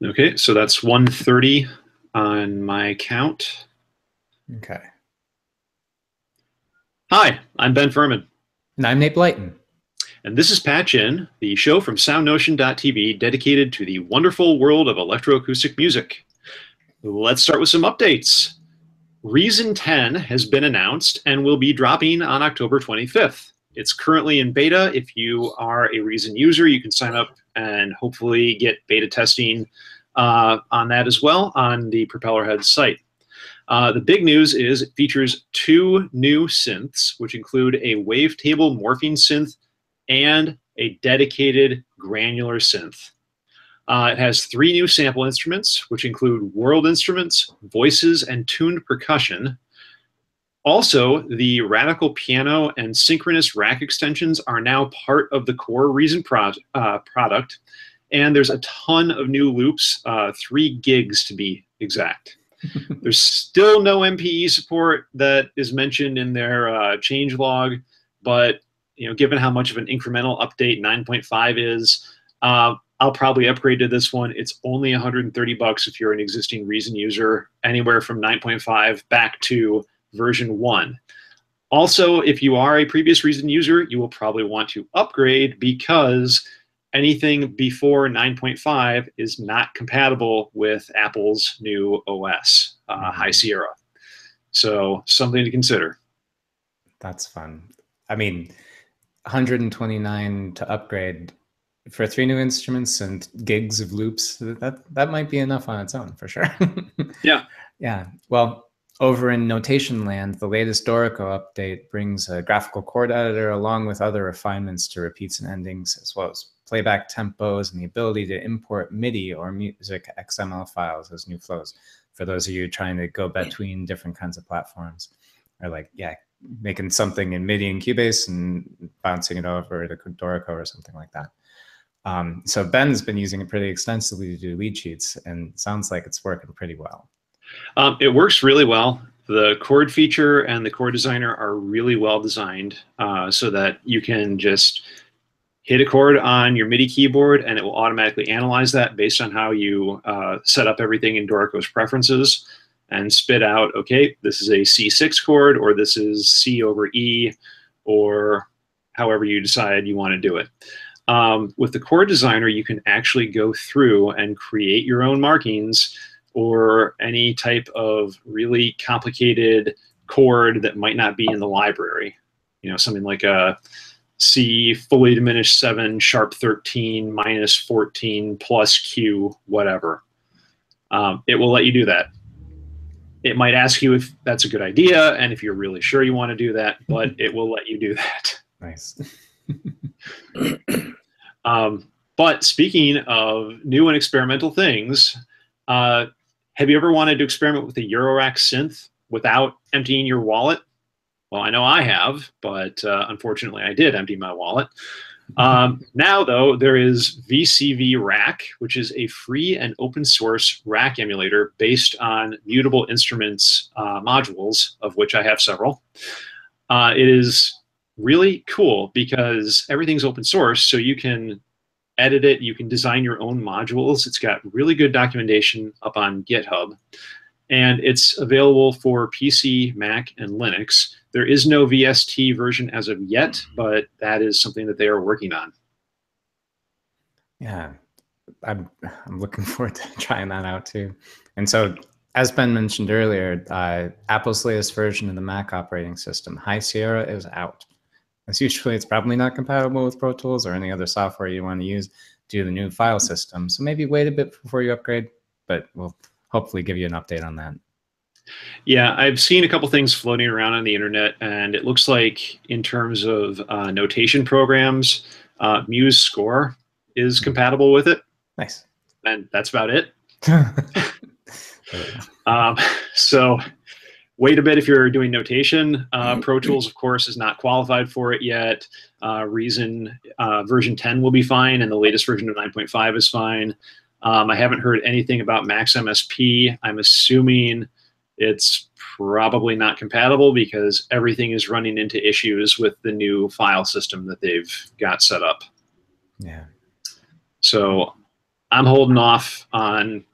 Okay, so that's 130 on my count. Okay. Hi, I'm Ben Furman, And I'm Nate Blyton. and this is Patch In, the show from SoundNotion.tv dedicated to the wonderful world of electroacoustic music. Let's start with some updates. Reason 10 has been announced and will be dropping on October 25th. It's currently in beta. If you are a Reason user, you can sign up and hopefully get beta testing on that as well on the Propellerhead site. The big news is it features two new synths, which include a wavetable morphing synth and a dedicated granular synth. It has three new sample instruments, which include world instruments, voices, and tuned percussion. Also, the Radical piano and synchronous rack extensions are now part of the core Reason product, and there's a ton of new loops, 3 gigs to be exact. There's still no MPE support that is mentioned in their changelog, but given how much of an incremental update 9.5 is, I'll probably upgrade to this one. It's only $130 if you're an existing Reason user, anywhere from 9.5 back to version 1. Also, if you are a previous Reason user, you will probably want to upgrade because anything before 9.5 is not compatible with Apple's new OS, High Sierra. So something to consider. That's fun. I mean, 129 to upgrade for 3 new instruments and gigs of loops, that might be enough on its own for sure. Yeah. Yeah. Well, over in Notation Land, the latest Dorico update brings a graphical chord editor along with other refinements to repeats and endings, as well as playback tempos and the ability to import MIDI or music XML files as new flows for those of you trying to go between different kinds of platforms, or making something in MIDI and Cubase and bouncing it over to Dorico or something like that. So Ben's been using it pretty extensively to do lead sheets, and sounds like it's working pretty well. It works really well. The chord feature and the chord designer are really well designed so that you can just hit a chord on your MIDI keyboard and it will automatically analyze that based on how you set up everything in Dorico's preferences and spit out, okay, this is a C6 chord, or this is C over E, or however you decide you want to do it. With the chord designer, you can actually go through and create your own markings or any type of really complicated chord that might not be in the library. Something like a C fully diminished 7 sharp 13 minus 14 plus Q, whatever. It will let you do that. It might ask you if that's a good idea and if you're really sure you want to do that, but it will let you do that. Nice. But speaking of new and experimental things, have you ever wanted to experiment with a Eurorack synth without emptying your wallet? Well, I know I have, but unfortunately I did empty my wallet. Now, though, there is VCV Rack, which is a free and open source rack emulator based on Mutable Instruments modules, of which I have several. It is really cool because everything's open source, so you can edit it, you can design your own modules. It's got really good documentation up on GitHub, and it's available for PC, Mac, and Linux. There is no VST version as of yet, but that is something that they are working on. Yeah, I'm looking forward to trying that out too. And so, as Ben mentioned earlier, Apple's latest version of the Mac operating system, High Sierra, is out. As usually, it's probably not compatible with Pro Tools or any other software you want to use due to the new file system. So maybe wait a bit before you upgrade, but we'll hopefully give you an update on that. Yeah, I've seen a couple things floating around on the internet, and it looks like in terms of notation programs, Muse Score is compatible with it. Nice. And that's about it. So wait a bit if you're doing notation. Pro Tools, of course, is not qualified for it yet. Reason version 10 will be fine, and the latest version of 9.5 is fine. I haven't heard anything about Max MSP. I'm assuming it's probably not compatible because everything is running into issues with the new file system that they've got set up. Yeah. So I'm holding off on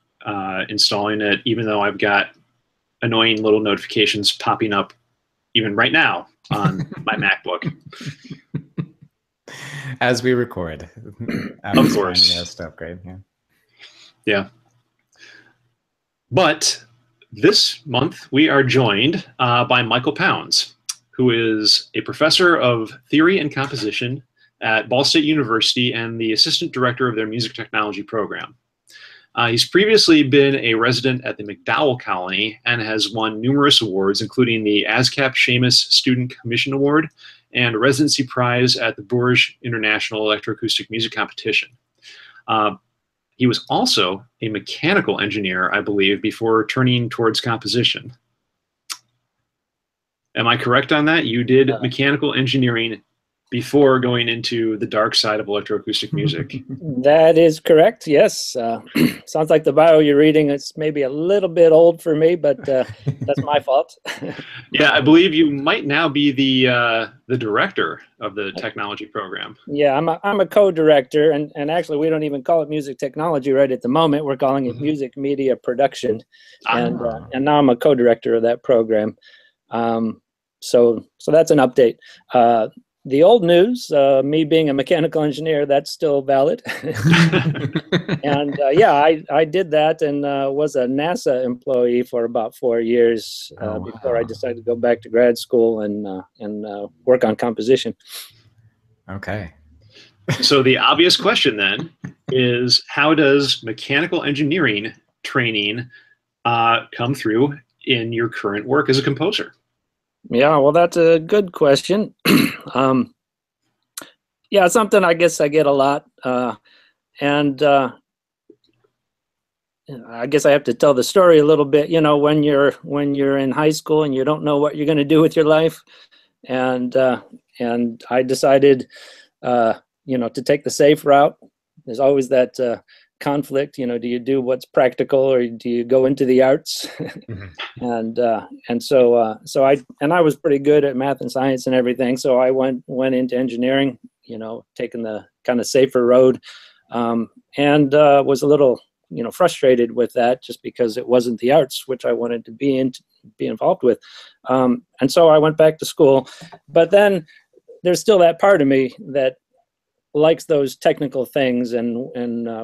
installing it, even though I've got annoying little notifications popping up even right now on my MacBook. As we record. Of course. Has to upgrade, yeah. Yeah. But this month we are joined by Michael Pounds, who is a professor of theory and composition at Ball State University and the assistant director of their music technology program. He's previously been a resident at the MacDowell Colony and has won numerous awards, including the ASCAP Seamus Student Commission Award and a residency prize at the Bourges International Electroacoustic Music Competition. He was also a mechanical engineer, I believe, before turning towards composition. Am I correct on that? You did mechanical engineering before going into the dark side of electroacoustic music. That is correct, yes. Sounds like the bio you're reading, it's maybe a little bit old for me, but that's my fault. Yeah, I believe you might now be the director of the technology program. Yeah, I'm a co-director, and actually we don't even call it music technology right at the moment. We're calling it music media production, and now I'm a co-director of that program. So that's an update. The old news, me being a mechanical engineer, that's still valid. And yeah, I did that and was a NASA employee for about 4 years before I decided to go back to grad school and work on composition. Okay. So the obvious question then is, how does mechanical engineering training come through in your current work as a composer? Yeah, well, that's a good question. Yeah, it's something I guess I get a lot. And I guess I have to tell the story a little bit, you know, when you're in high school and you don't know what you're going to do with your life. And I decided, you know, to take the safe route. There's always that conflict, you know, do you do what's practical or do you go into the arts? And so I was pretty good at math and science and everything, so I went into engineering, you know, taking the kind of safer road, and was a little, you know, frustrated with that just because it wasn't the arts which I wanted to be involved with, and so I went back to school. But then there's still that part of me that likes those technical things and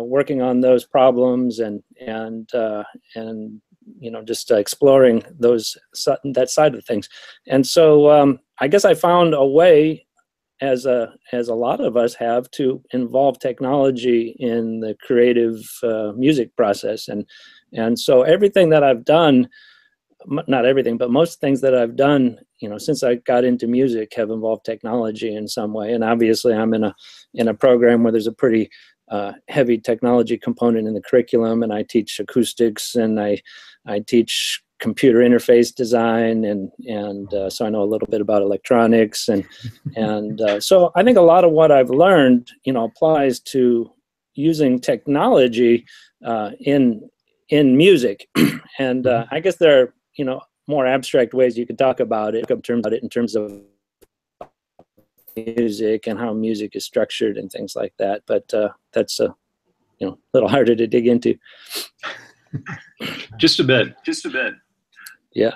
working on those problems and you know, just exploring that side of things. And so I guess I found a way, as a lot of us have, to involve technology in the creative music process. And so everything that I've done, not everything, but most things that I've done, you know, since I got into music have involved technology in some way. And obviously I'm in a program where there's a pretty heavy technology component in the curriculum, and I teach acoustics and I teach computer interface design, and so I know a little bit about electronics, and so I think a lot of what I've learned, you know, applies to using technology in music. And I guess there are, you know, more abstract ways you could talk about it in terms of music and how music is structured and things like that. But that's you know, a little harder to dig into. Just a bit. Yeah.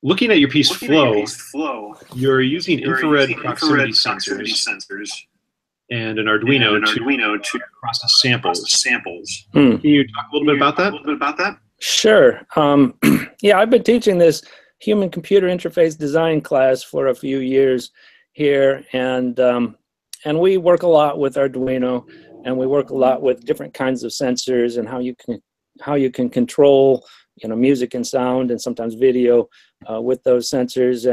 Looking at your piece Flow, you're using infrared proximity sensors and an Arduino to process samples. Can you talk a little bit about that? Sure. Yeah, I've been teaching this human-computer interface design class for a few years here, and we work a lot with Arduino, and we work a lot with different kinds of sensors and how you can control, you know, music and sound and sometimes video with those sensors.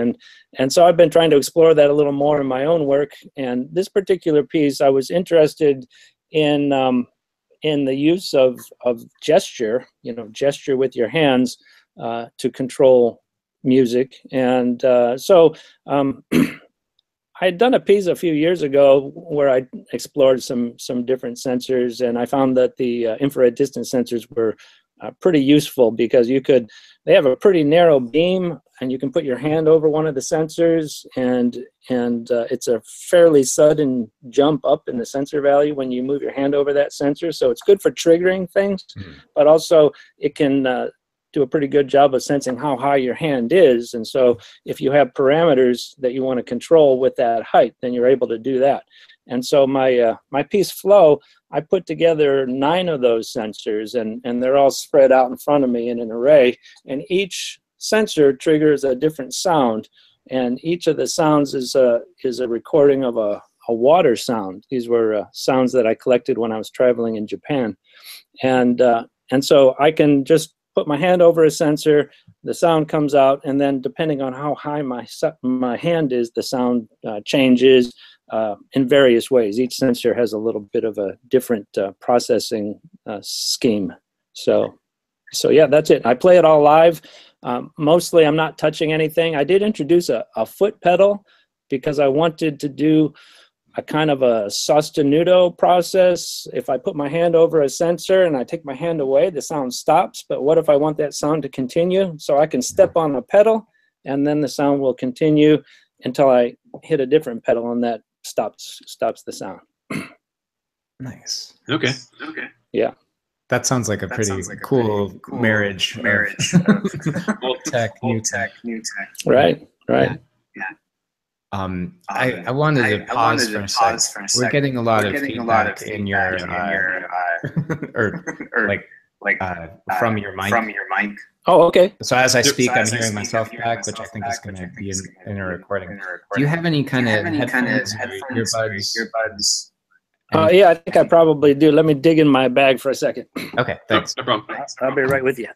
And so I've been trying to explore that a little more in my own work. And this particular piece, I was interested in the use of gesture, you know, gesture with your hands to control music. And so I had done a piece a few years ago where I explored some different sensors, and I found that the infrared distance sensors pretty useful because they have a pretty narrow beam, and you can put your hand over one of the sensors, and it's a fairly sudden jump up in the sensor value when you move your hand over that sensor. So it's good for triggering things, but also it can do a pretty good job of sensing how high your hand is. And so if you have parameters that you want to control with that height, then you're able to do that. And so my piece Flow, I put together 9 of those sensors, and they're all spread out in front of me in an array. And each sensor triggers a different sound, and each of the sounds is a recording of a water sound. These were sounds that I collected when I was traveling in Japan, and so I can just put my hand over a sensor, the sound comes out, and then depending on how high my hand is, the sound changes in various ways. Each sensor has a little bit of a different processing scheme. So yeah, that's it. I play it all live. Mostly I'm not touching anything. I did introduce a foot pedal because I wanted to do a kind of a sostenuto process. If I put my hand over a sensor and I take my hand away, the sound stops. But what if I want that sound to continue? So I can step on a pedal, and then the sound will continue until I hit a different pedal, and that stops the sound. Nice. Okay. Yeah. That sounds like a pretty cool marriage. Old tech, new tech. Right. Yeah. I wanted to pause for a sec. We're getting a lot of feedback in your from your mic. Oh, okay. So as I speak, I'm hearing myself back, which I think is going to be in a recording. Do you have any kind of headphones or earbuds? Yeah, I think I probably do. Let me dig in my bag for a second. Okay, thanks. No problem. I'll be right with you.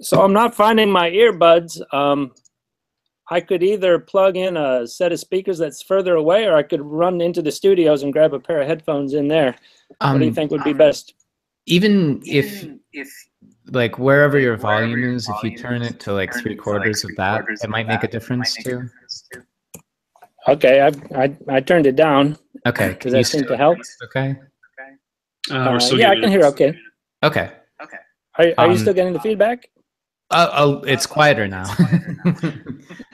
So I'm not finding my earbuds. I could either plug in a set of speakers that's further away, or I could run into the studios and grab a pair of headphones in there. What do you think would be best? Even if like wherever your volume is, if you turn it to like 3/4 of that, it might make a difference too. Okay, I turned it down. Okay, does that seem to help? Okay. We're still yeah, I can hear. Okay. Okay. Are you still getting the feedback? It's quieter now.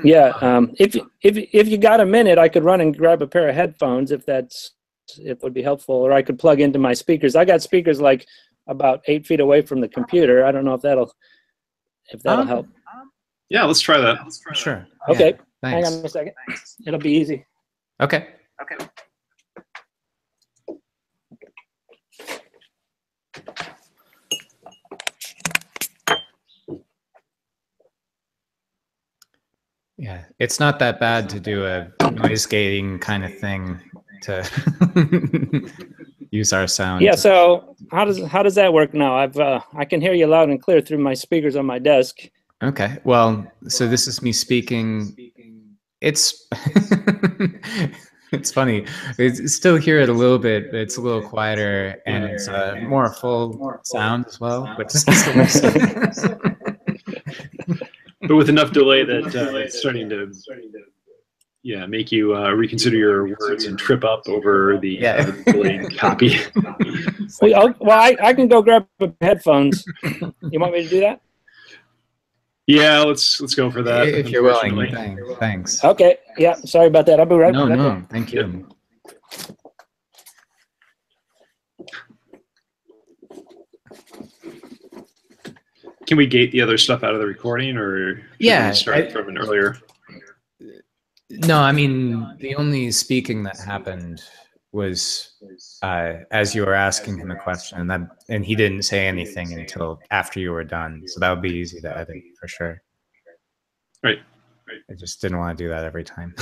Yeah. If you got a minute, I could run and grab a pair of headphones if it would be helpful, or I could plug into my speakers. I got speakers like about 8 feet away from the computer. I don't know if that'll help. Yeah, let's try that. Sure. Okay. Yeah, hang on a second. It'll be easy. Okay. Yeah, it's not that bad to do a noise gating kind of thing to use our sound. Yeah. So how does that work now? I can hear you loud and clear through my speakers on my desk. Okay. Well, so this is me speaking. It's it's funny. It's still hear it a little bit, but it's a little quieter, and it's more full sound as well, which is also nice. But with enough delay that it's starting to make you reconsider your words and trip up over the delayed copy. Well, I can go grab headphones. You want me to do that? Yeah, let's go for that. If you're willing. Thanks. Okay. Yeah. Sorry about that. I'll be right back. No. Thank you. Can we gate the other stuff out of the recording, or should we start from an earlier? No, I mean, the only speaking that happened was as you were asking him a question, and he didn't say anything until after you were done. So that would be easy to edit for sure. Right. I just didn't want to do that every time.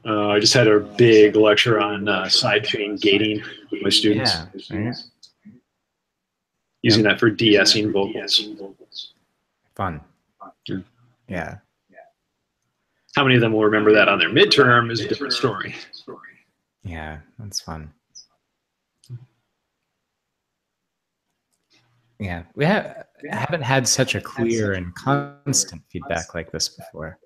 I just had a big lecture on sidechain gating with my students. Yeah. Using that for de-essing vocals. Fun. Yeah. Yeah. How many of them will remember that on their midterm is a different story. Yeah, that's fun. Yeah, I haven't had such a clear and constant feedback like this before.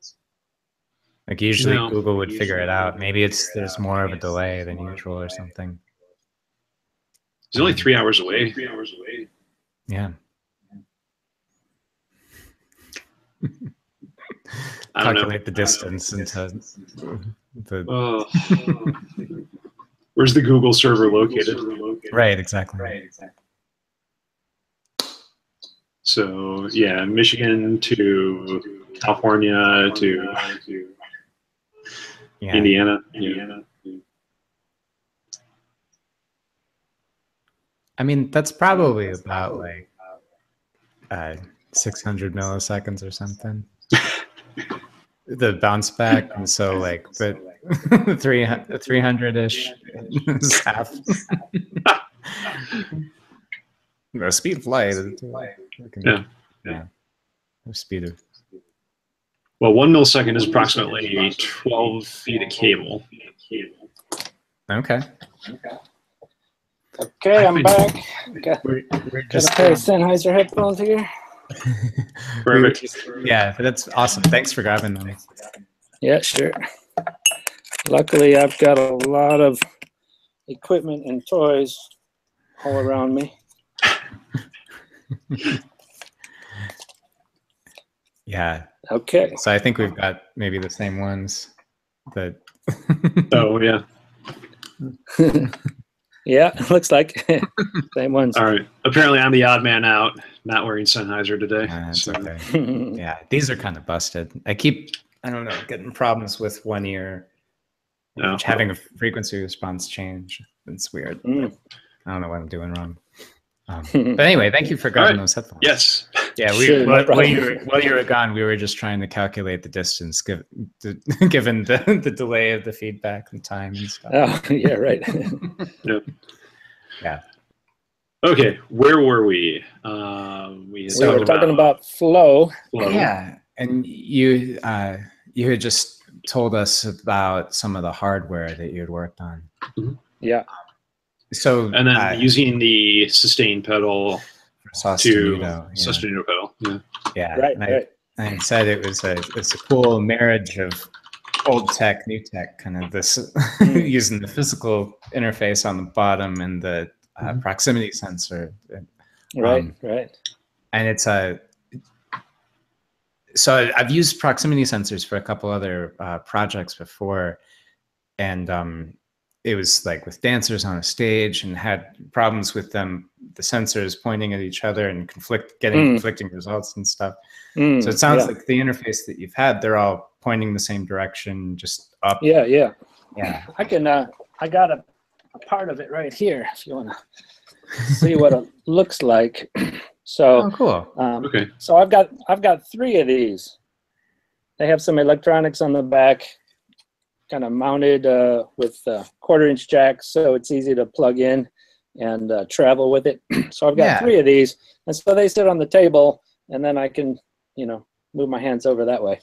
Like usually Google would figure it out. Maybe there's more of a delay than usual or something. He's only 3 hours away. Yeah. Calculate the distance into the. Where's the Google server located? Right, exactly. So yeah, Michigan to California to Indiana. I mean, that's probably about like 600 milliseconds or something. The bounce back, and so like, but 300-ish is half. The speed of light. Yeah. The speed of. Well, 1 millisecond is approximately 12 feet of cable. Okay. Okay, I'm back. Got a pair of Sennheiser headphones here. Perfect. Yeah, that's awesome. Thanks for grabbing them. Yeah, sure. Luckily, I've got a lot of equipment and toys all around me. Yeah. Okay. So I think we've got maybe the same ones. That. Oh yeah. Yeah, looks like same ones. All right. Apparently, I'm the odd man out, not wearing Sennheiser today. That's okay. Yeah, these are kind of busted. I don't know, getting problems with one ear, having a frequency response change. It's weird. I don't know what I'm doing wrong. But anyway, thank you for grabbing those headphones. Yes. Yeah, while you were gone, we were just trying to calculate the distance given the delay of the feedback and time and stuff. Oh, yeah, right. Yep. Yeah. Okay, where were we? We were talking about flow. Yeah, and you had just told us about some of the hardware that you had worked on. Mm-hmm. Yeah. So and then using the sustain pedal Sostenuto pedal. Yeah. Right. I said it's a cool marriage of old tech, new tech, kind of this using the physical interface on the bottom and the proximity sensor. Right. And it's so I've used proximity sensors for a couple other projects before, and it was like with dancers on a stage and had problems with them, the sensors pointing at each other and getting conflicting results and stuff. So it sounds like the interface that you've had, they're all pointing the same direction, just up. Yeah. Yeah. I can, I got a part of it right here if you want to see what it looks like. So, cool. Okay. So I've got 3 of these. They have some electronics on the back, kind of mounted with 1/4-inch jacks, so it's easy to plug in and travel with it. So I've got 3 of these, and so they sit on the table, and then I can, move my hands over that way.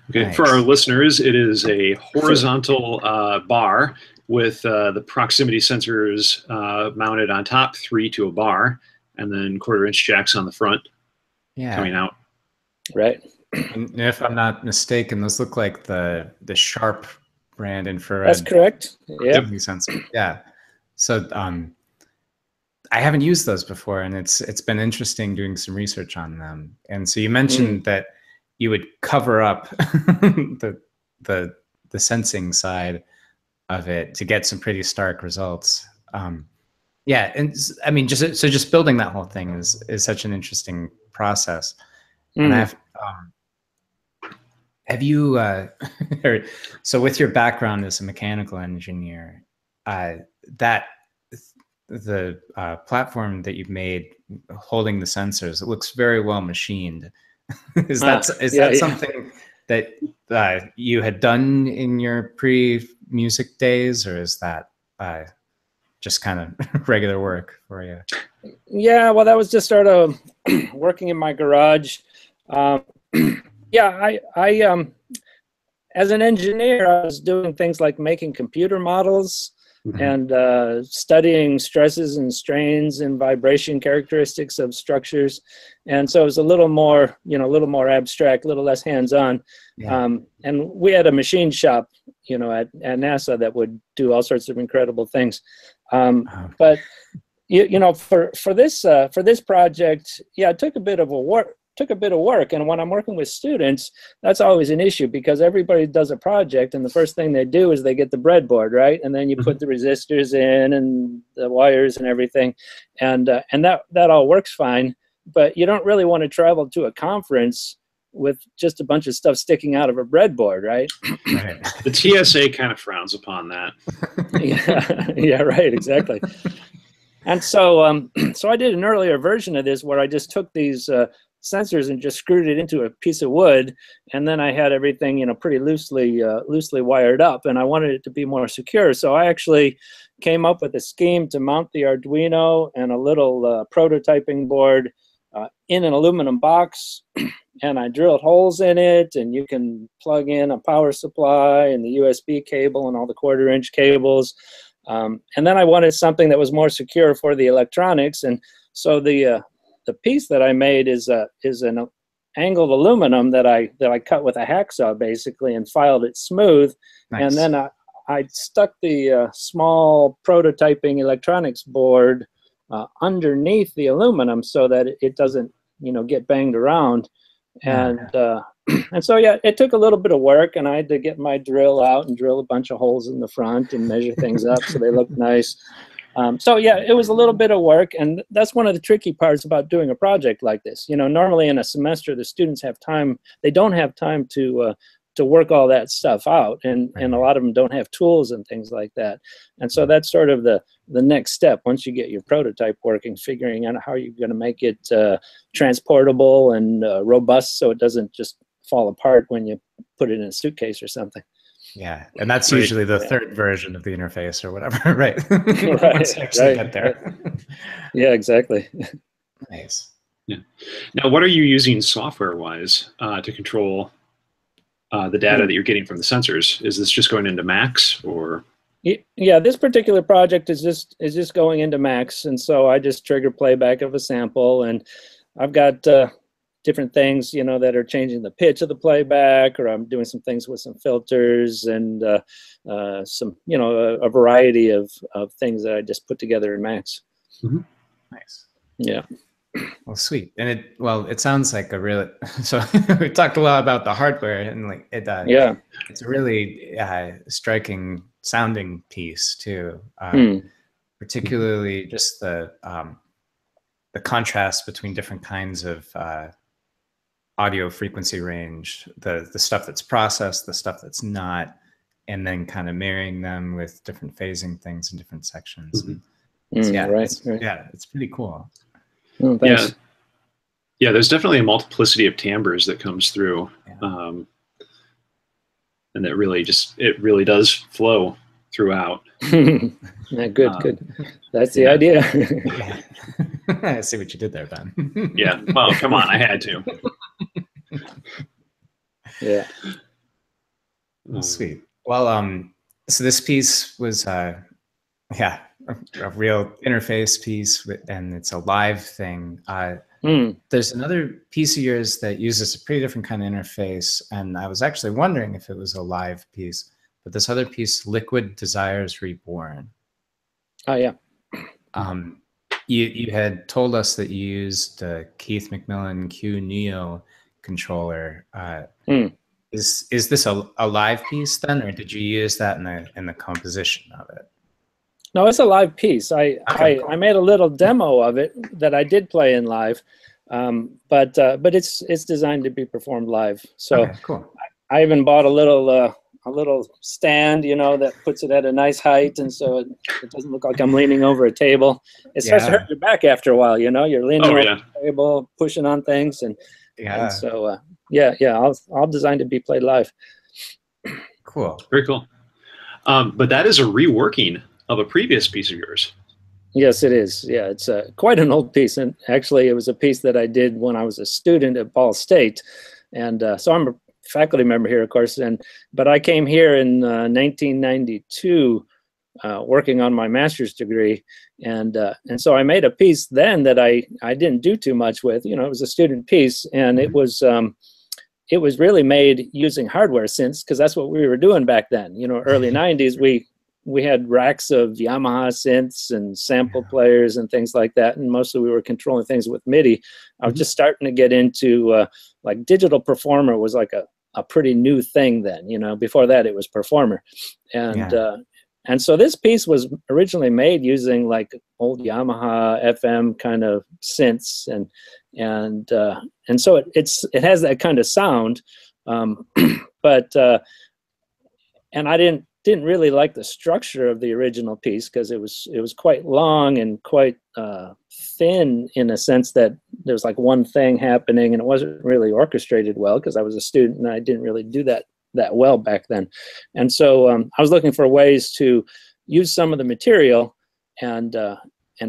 Okay, nice. For our listeners, it is a horizontal bar with the proximity sensors mounted on top, 3 to a bar, and then 1/4-inch jacks on the front coming out. Right. And if I'm not mistaken, those look like the Sharp brand infrared. That's correct. Yeah. Sensor. Yeah. So I haven't used those before, and it's been interesting doing some research on them. And so you mentioned that you would cover up the sensing side of it to get some pretty stark results. Yeah, and I mean, just building that whole thing is such an interesting process. And have you so with your background as a mechanical engineer, the platform that you've made holding the sensors, it looks very well machined. Is that something that you had done in your pre-music days, or is that just kind of regular work for you? Yeah, well, that was just sort of working in my garage. Yeah, I as an engineer, I was doing things like making computer models and studying stresses and strains and vibration characteristics of structures. And so it was a little more, a little more abstract, a little less hands-on. Yeah. And we had a machine shop, at NASA that would do all sorts of incredible things. But for this project, yeah, it took a bit of work. And when I'm working with students, that's always an issue, because everybody does a project and the first thing they do is they get the breadboard, right? And then you put the resistors in and the wires and everything. And that all works fine, but you don't really want to travel to a conference with just a bunch of stuff sticking out of a breadboard, right? Right. The TSA kind of frowns upon that. Yeah, right, exactly. And so, so I did an earlier version of this where I just took these sensors and just screwed it into a piece of wood, and then I had everything, pretty loosely wired up, and I wanted it to be more secure. So I actually came up with a scheme to mount the Arduino and a little prototyping board in an aluminum box, and I drilled holes in it, and you can plug in a power supply and the USB cable and all the 1/4-inch cables. And then I wanted something that was more secure for the electronics, and so the piece that I made is an angled aluminum that I cut with a hacksaw basically and filed it smooth. Nice. And then I stuck the small prototyping electronics board underneath the aluminum so that it doesn't get banged around. And and so yeah, it took a little bit of work, and I had to get my drill out and drill a bunch of holes in the front and measure things up so they look nice. So yeah, it was a little bit of work, and that's one of the tricky parts about doing a project like this. Normally in a semester, the students have time; they don't have time to work all that stuff out, and a lot of them don't have tools and things like that. And so that's sort of the next step once you get your prototype working, figuring out how you're going to make it transportable and robust, so it doesn't just fall apart when you put it in a suitcase or something. Yeah, and that's usually the third version of the interface or whatever, right? Once you actually get there. Yeah, exactly. Nice. Yeah. Now, what are you using software-wise to control the data that you're getting from the sensors? Is this just going into Max, or? Yeah, this particular project is just going into Max, and so I just trigger playback of a sample, and I've got different things, that are changing the pitch of the playback, or I'm doing some things with some filters and some, a variety of things that I just put together in Max. Mm-hmm. Nice. Yeah. Well, sweet. And it sounds like a real, so we talked a lot about the hardware, and it's a really striking sounding piece too. Particularly just the contrast between different kinds of audio frequency range, the stuff that's processed, the stuff that's not, and then kind of marrying them with different phasing things in different sections. It's pretty cool. Oh, thanks. Yeah, there's definitely a multiplicity of timbres that comes through, and that really does flow throughout. Yeah, good. That's the idea. I see what you did there, Ben. Yeah, well, come on, I had to. Yeah. Sweet. Well, so this piece was a real interface piece, and it's a live thing. There's another piece of yours that uses a pretty different kind of interface, and I was actually wondering if it was a live piece. But this other piece, Liquid Desires Reborn. Oh yeah. You had told us that you used Keith McMillan Q Neo controller. Is this a live piece then, or did you use that in the composition of it? No, it's a live piece. I made a little demo of it that I did play in live, but it's designed to be performed live. So cool. I even bought a little stand, that puts it at a nice height, and so it doesn't look like I'm leaning over a table. It starts to hurt your back after a while, you're leaning over the table, pushing on things, and Yeah. And so, all designed to be played live. Cool. Very cool. But that is a reworking of a previous piece of yours. Yes, it is. Yeah, it's quite an old piece. And actually, it was a piece that I did when I was a student at Ball State. And so I'm a faculty member here, of course. But I came here in 1992 working on my master's degree. And so I made a piece then that I didn't do too much with. It was a student piece. And it was really made using hardware synths, because that's what we were doing back then. Early 90s, we had racks of Yamaha synths and sample players and things like that, and mostly we were controlling things with MIDI. I was just starting to get into like Digital Performer was like a pretty new thing then. Before that it was Performer, and so this piece was originally made using like old Yamaha FM kind of synths, and so it has that kind of sound, but and I didn't really like the structure of the original piece, because it was quite long and quite thin, in a sense that there was like one thing happening, and it wasn't really orchestrated well, because I was a student and I didn't really do that well back then. And so I was looking for ways to use some of the material and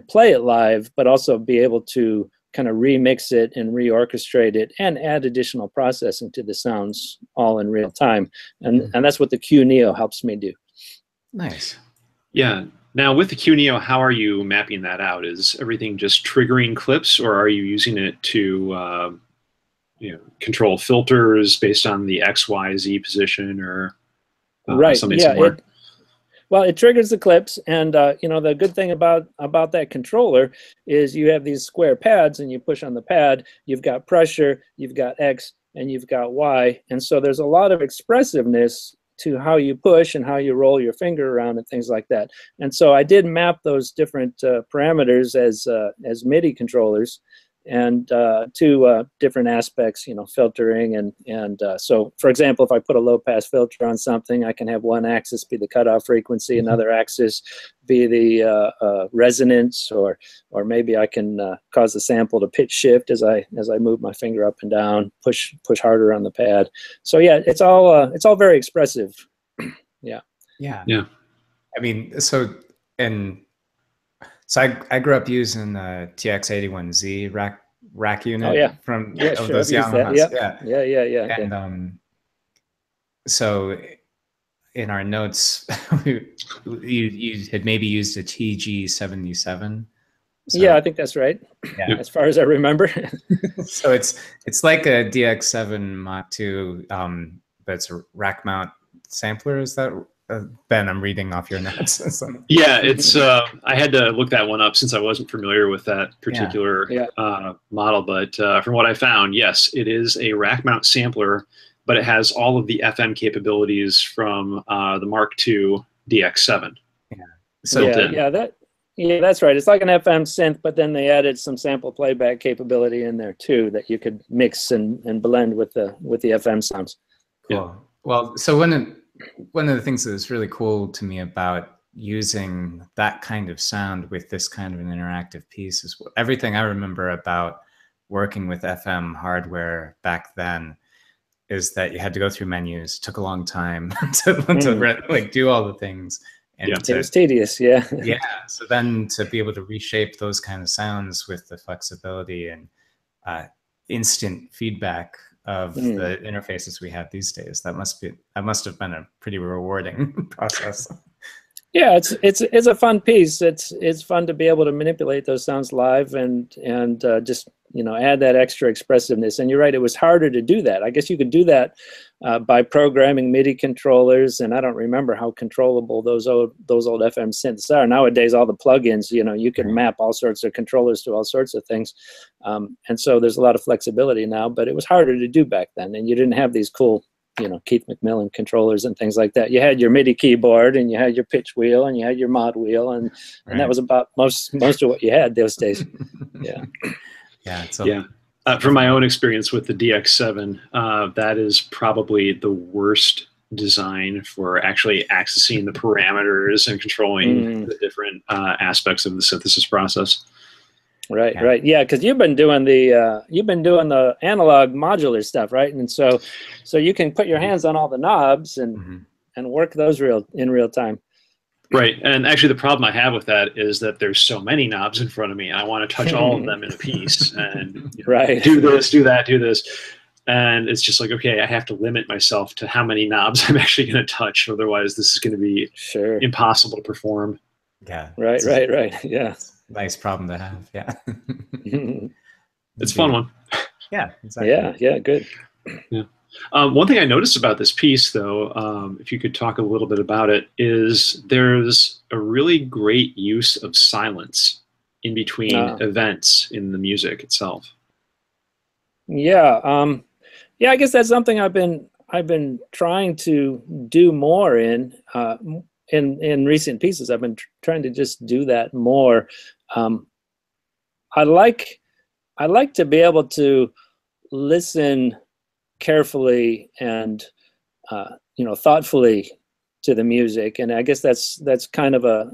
play it live, but also be able to kind of remix it and reorchestrate it and add additional processing to the sounds all in real time. And that's what the Q-Neo helps me do. Nice. Yeah. Now with the Q-Neo, how are you mapping that out? Is everything just triggering clips, or are you using it to control filters based on the X, Y, Z position, or something similar? Well, it triggers the clips, and the good thing about that controller is you have these square pads, and you push on the pad, you've got pressure, you've got X, and you've got Y, and so there's a lot of expressiveness to how you push and how you roll your finger around and things like that. And so I did map those different parameters as MIDI controllers, and to different aspects, filtering, and so, for example, if I put a low-pass filter on something, I can have one axis be the cutoff frequency, another axis be the resonance, or maybe I can cause the sample to pitch shift as I move my finger up and down, push harder on the pad. So yeah, it's all very expressive. Yeah. I mean, so I grew up using the TX81Z rack unit from those Yamahas. Yeah. And so in our notes, you had maybe used a TG77. So, yeah, I think that's right. Yeah. As far as I remember. So it's like a DX7 Mach 2, but it's a rack mount sampler. Is that? Ben, I'm reading off your notes. Yeah, it's. I had to look that one up since I wasn't familiar with that particular model. But from what I found, yes, it is a rack mount sampler, but it has all of the FM capabilities from the Mark II DX7. Yeah. So that's right. It's like an FM synth, but then they added some sample playback capability in there too that you could mix and blend with the FM sounds. Cool. Yeah. Well, so one of the things that is really cool to me about using that kind of sound with this kind of an interactive piece is everything I remember about working with FM hardware back then is that you had to go through menus, took a long time to like do all the things. And it was tedious, yeah. So then to be able to reshape those kind of sounds with the flexibility and instant feedback of the interfaces we have these days, that must have been a pretty rewarding process. Yeah, it's a fun piece. It's fun to be able to manipulate those sounds live and just add that extra expressiveness. And you're right, it was harder to do that. I guess you could do that by programming MIDI controllers, and I don't remember how controllable those old FM synths are. Nowadays, all the plugins, you can map all sorts of controllers to all sorts of things, and so there's a lot of flexibility now. But it was harder to do back then, and you didn't have these cool Keith McMillan controllers and things like that. You had your MIDI keyboard, and you had your pitch wheel, and you had your mod wheel, and that was about most of what you had those days. From my own experience with the DX7, that is probably the worst design for actually accessing the parameters and controlling the different aspects of the synthesis process. Right, Yeah. right. Yeah, because you've been doing the analog modular stuff, right? And so you can put your hands on all the knobs Mhm. and work those in real time. Right. And actually, the problem I have with that is that there's so many knobs in front of me. I want to touch all of them in a piece and Right. do this, do that, do this. And it's just like, okay, I have to limit myself to how many knobs I'm actually going to touch. Otherwise, this is going to be Sure. impossible to perform. Yeah. Right, right. Yeah. Nice problem to have. Yeah. It's a fun one. Yeah, exactly. Yeah, good. Yeah. One thing I noticed about this piece, though, if you could talk a little bit about it, is there's a really great use of silence in between events in the music itself. Yeah, yeah. I guess that's something I've been trying to do more in recent pieces. I've been trying to just do that more. I like to be able to listen carefully and thoughtfully to the music, and I guess that's kind of a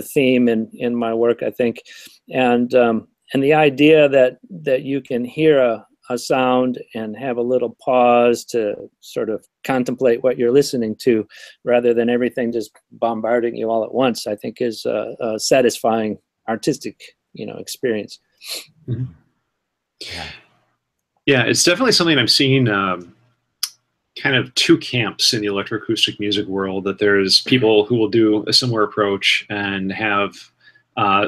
theme in my work, I think, and the idea that you can hear a sound and have a little pause to sort of contemplate what you're listening to, rather than everything just bombarding you all at once, I think is a satisfying artistic experience. Mm-hmm. Yeah, it's definitely something I'm seeing kind of two camps in the electroacoustic music world, that there's people who will do a similar approach and have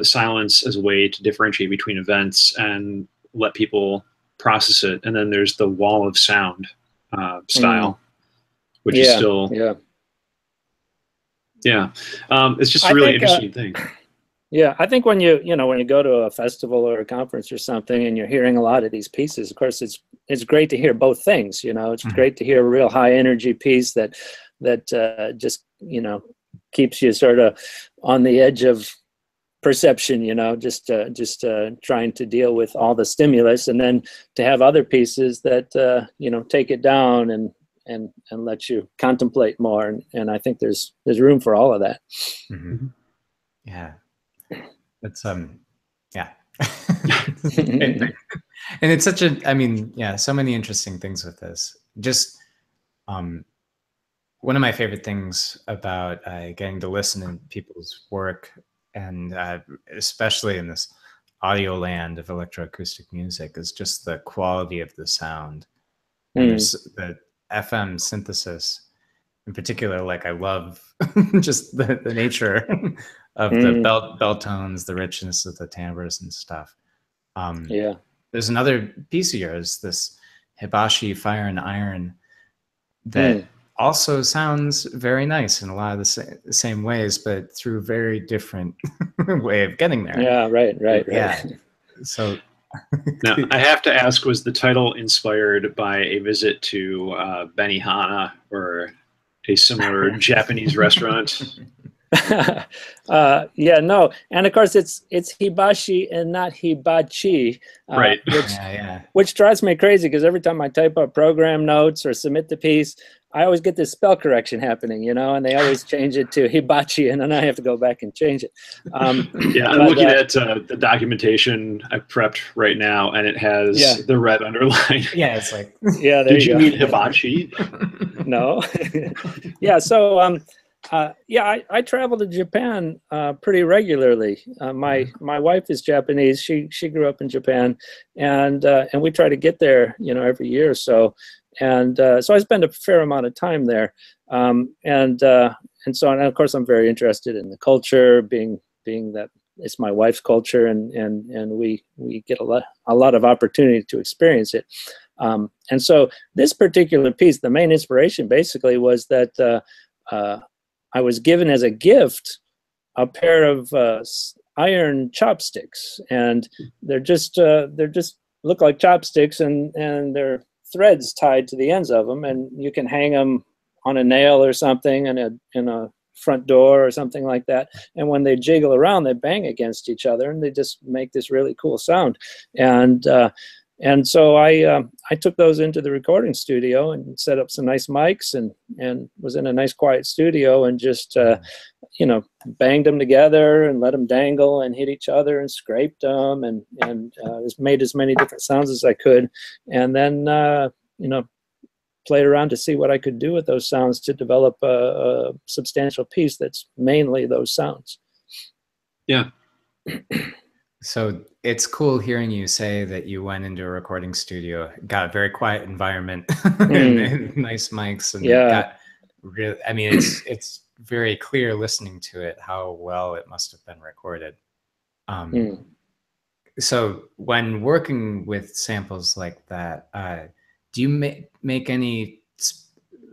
silence as a way to differentiate between events and let people process it. And then there's the wall of sound style, which is still... it's just a really interesting thing. Yeah, I think when you go to a festival or a conference or something and you're hearing a lot of these pieces, of course it's great to hear both things. It's great to hear a real high energy piece that just keeps you sort of on the edge of perception, just trying to deal with all the stimulus, and then to have other pieces that take it down and let you contemplate more. And I think there's room for all of that. Mm-hmm. Yeah. That's yeah. And it's such so many interesting things with this. Just one of my favorite things about getting to listen to people's work, and especially in this audio land of electroacoustic music, is just the quality of the sound. And there's the FM synthesis in particular. Like, I love just the nature of the bell tones, the richness of the timbres and stuff. There's another piece of yours, this Hibachi Fire and Iron, that also sounds very nice in a lot of the same ways, but through a very different way of getting there. Yeah, right. Yeah. So now, I have to ask, was the title inspired by a visit to Benihana or a similar Japanese restaurant? No, and of course it's hibachi and not hibachi, right? Which drives me crazy, because every time I type up program notes or submit the piece, I always get this spell correction happening, and they always change it to hibachi, and then I have to go back and change it. I'm looking at the documentation I prepped right now, and it has the red underline. Yeah, it's like, there did you you mean hibachi? No. So I travel to Japan pretty regularly. My wife is Japanese. She grew up in Japan, and we try to get there, every year or so. And so I spend a fair amount of time there. And of course I'm very interested in the culture, being that it's my wife's culture, and we get a lot of opportunity to experience it. And so this particular piece, the main inspiration basically was that I was given as a gift a pair of iron chopsticks, and they're just look like chopsticks, and they're threads tied to the ends of them, and you can hang them on a nail or something in a front door or something like that. And when they jiggle around, they bang against each other, and they just make this really cool sound. And And so I took those into the recording studio and set up some nice mics and was in a nice quiet studio and just you know, banged them together and let them dangle and hit each other and scraped them and made as many different sounds as I could, and then you know, played around to see what I could do with those sounds to develop a substantial piece that's mainly those sounds. Yeah. So it's cool hearing you say that you went into a recording studio, got a very quiet environment, and nice mics, and got really, I mean, it's very clear listening to it how well it must have been recorded. So when working with samples like that, do you make any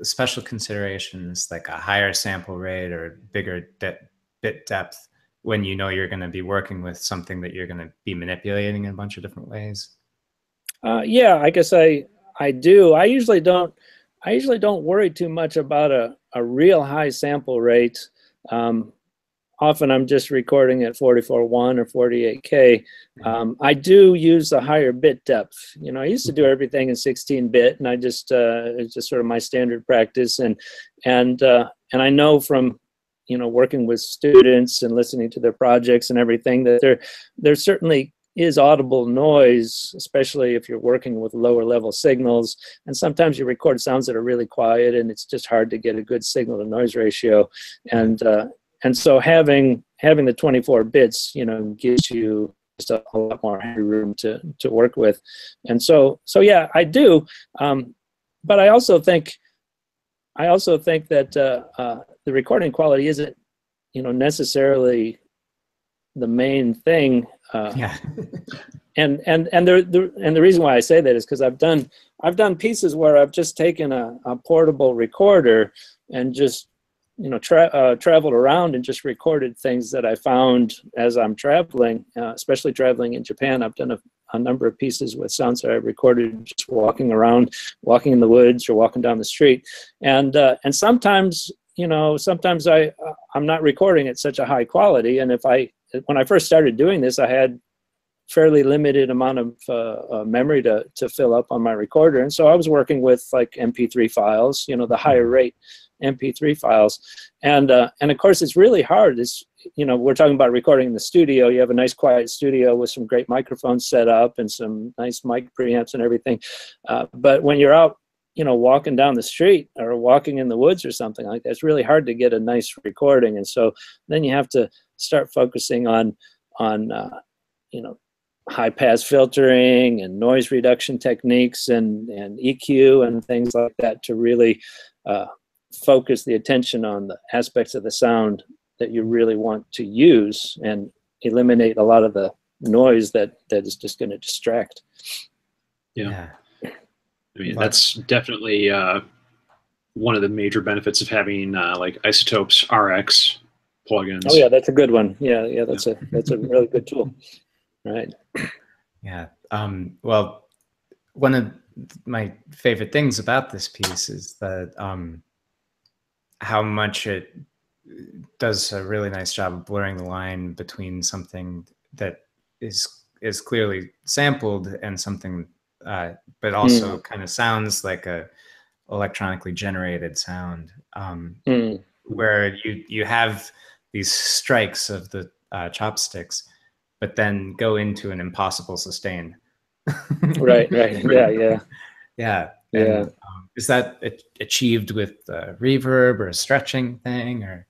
special considerations, like a higher sample rate or bigger bit depth, when you know you're going to be working with something that you're going to be manipulating in a bunch of different ways? Yeah, I guess I do. I usually don't worry too much about a real high sample rate. Often I'm just recording at 44.1 or 48K. I do use a higher bit depth. You know, I used to do everything in 16-bit, and I just it's just sort of my standard practice. And I know from, you know, working with students and listening to their projects and everything, that there certainly is audible noise, especially if you're working with lower level signals. And sometimes you record sounds that are really quiet and it's just hard to get a good signal to noise ratio. And so having the 24 bits, you know, gives you just a lot more room to work with. And so yeah, I do. But I also think that the recording quality isn't, you know, necessarily the main thing. Yeah. and the reason why I say that is because I've done pieces where I've just taken a portable recorder and just, you know, traveled around and just recorded things that I found as I'm traveling, especially traveling in Japan. I've done a number of pieces with sounds that I recorded just walking around, walking in the woods or walking down the street. And sometimes, you know, I'm not recording at such a high quality. And when I first started doing this, I had fairly limited amount of memory to fill up on my recorder. And so I was working with like MP3 files, you know, the higher rate MP3 files. And of course, it's really hard. It's, you know, we're talking about recording in the studio. You have a nice quiet studio with some great microphones set up and some nice mic preamps and everything. But when you're out, you know, walking down the street or walking in the woods or something like that, it's really hard to get a nice recording. And so then you have to start focusing on you know, high pass filtering and noise reduction techniques and EQ and things like that to really focus the attention on the aspects of the sound that you really want to use and eliminate a lot of the noise that is just going to distract. Yeah. I mean, that's definitely one of the major benefits of having like Isotope's RX plugins. Oh yeah, that's a good one. Yeah, that's a really good tool. Right. Yeah. Well, one of my favorite things about this piece is that how much it does a really nice job of blurring the line between something that is clearly sampled and something but also kind of sounds like a electronically generated sound, where you have these strikes of the chopsticks, but then go into an impossible sustain. Right. Yeah. And, is that achieved with reverb or a stretching thing, or?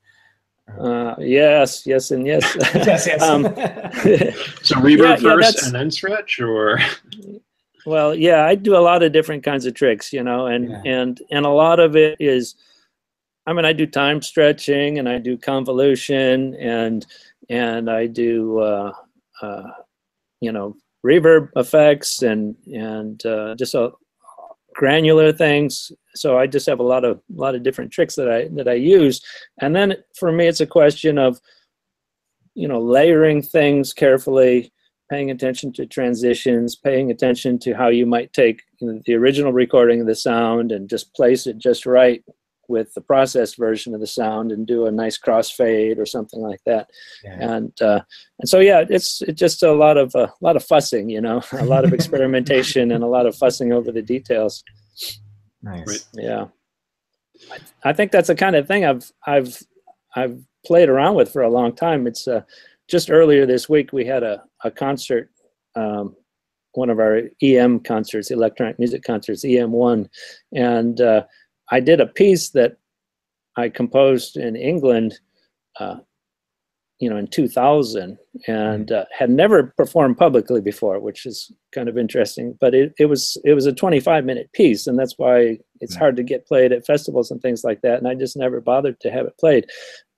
Yes, and yes. Yes. So reverb first and then stretch, or? Well, yeah, I do a lot of different kinds of tricks, you know, and a lot of it is, I mean, I do time stretching and I do convolution and I do you know, reverb effects and just granular things. So I just have a lot of different tricks that I use. And then for me, it's a question of, you know, layering things carefully, paying attention to transitions, paying attention to how you might take, you know, the original recording of the sound and just place it just right with the processed version of the sound and do a nice crossfade or something like that. Yeah. And so yeah, it's just a lot of fussing, you know, a lot of experimentation and a lot of fussing over the details. Nice. Right. Yeah, I think that's the kind of thing I've played around with for a long time. It's just earlier this week we had a concert, one of our EM concerts, electronic music concerts, EM1, and I did a piece that I composed in England, you know, in 2000, and had never performed publicly before, which is kind of interesting. But it was a 25-minute piece, and that's why it's hard to get played at festivals and things like that. And I just never bothered to have it played.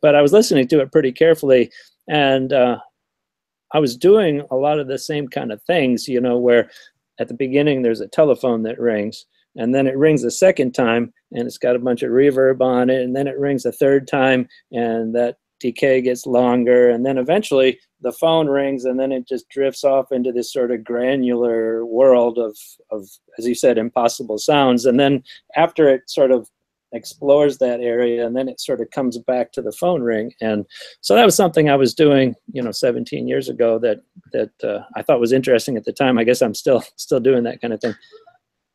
But I was listening to it pretty carefully, and I was doing a lot of the same kind of things, you know, where at the beginning there's a telephone that rings, and then it rings a second time, and it's got a bunch of reverb on it, and then it rings a third time, and that decay gets longer, and then eventually the phone rings, and then it just drifts off into this sort of granular world of, as you said, impossible sounds. And then after it sort of explores that area, and then it sort of comes back to the phone ring. And so that was something I was doing, you know, 17 years ago that I thought was interesting at the time. I guess I'm still doing that kind of thing.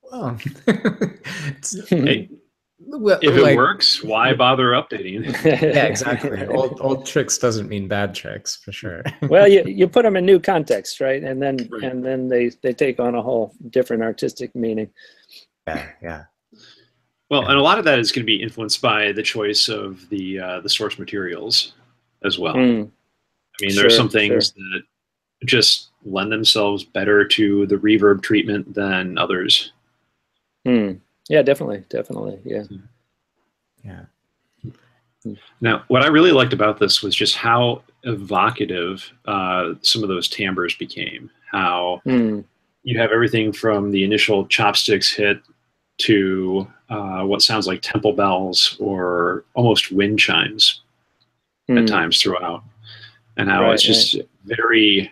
Well, Hey, if it works, why bother updating? Yeah, exactly. Old tricks doesn't mean bad tricks, for sure. Well, you put them in new context, right? And then they take on a whole different artistic meaning. Yeah. Well, and a lot of that is going to be influenced by the choice of the source materials as well. I mean, there are some things that just lend themselves better to the reverb treatment than others. Yeah, definitely. Yeah. Now, what I really liked about this was just how evocative some of those timbres became. How you have everything from the initial chopsticks hit to what sounds like temple bells or almost wind chimes at times throughout, and how it's just very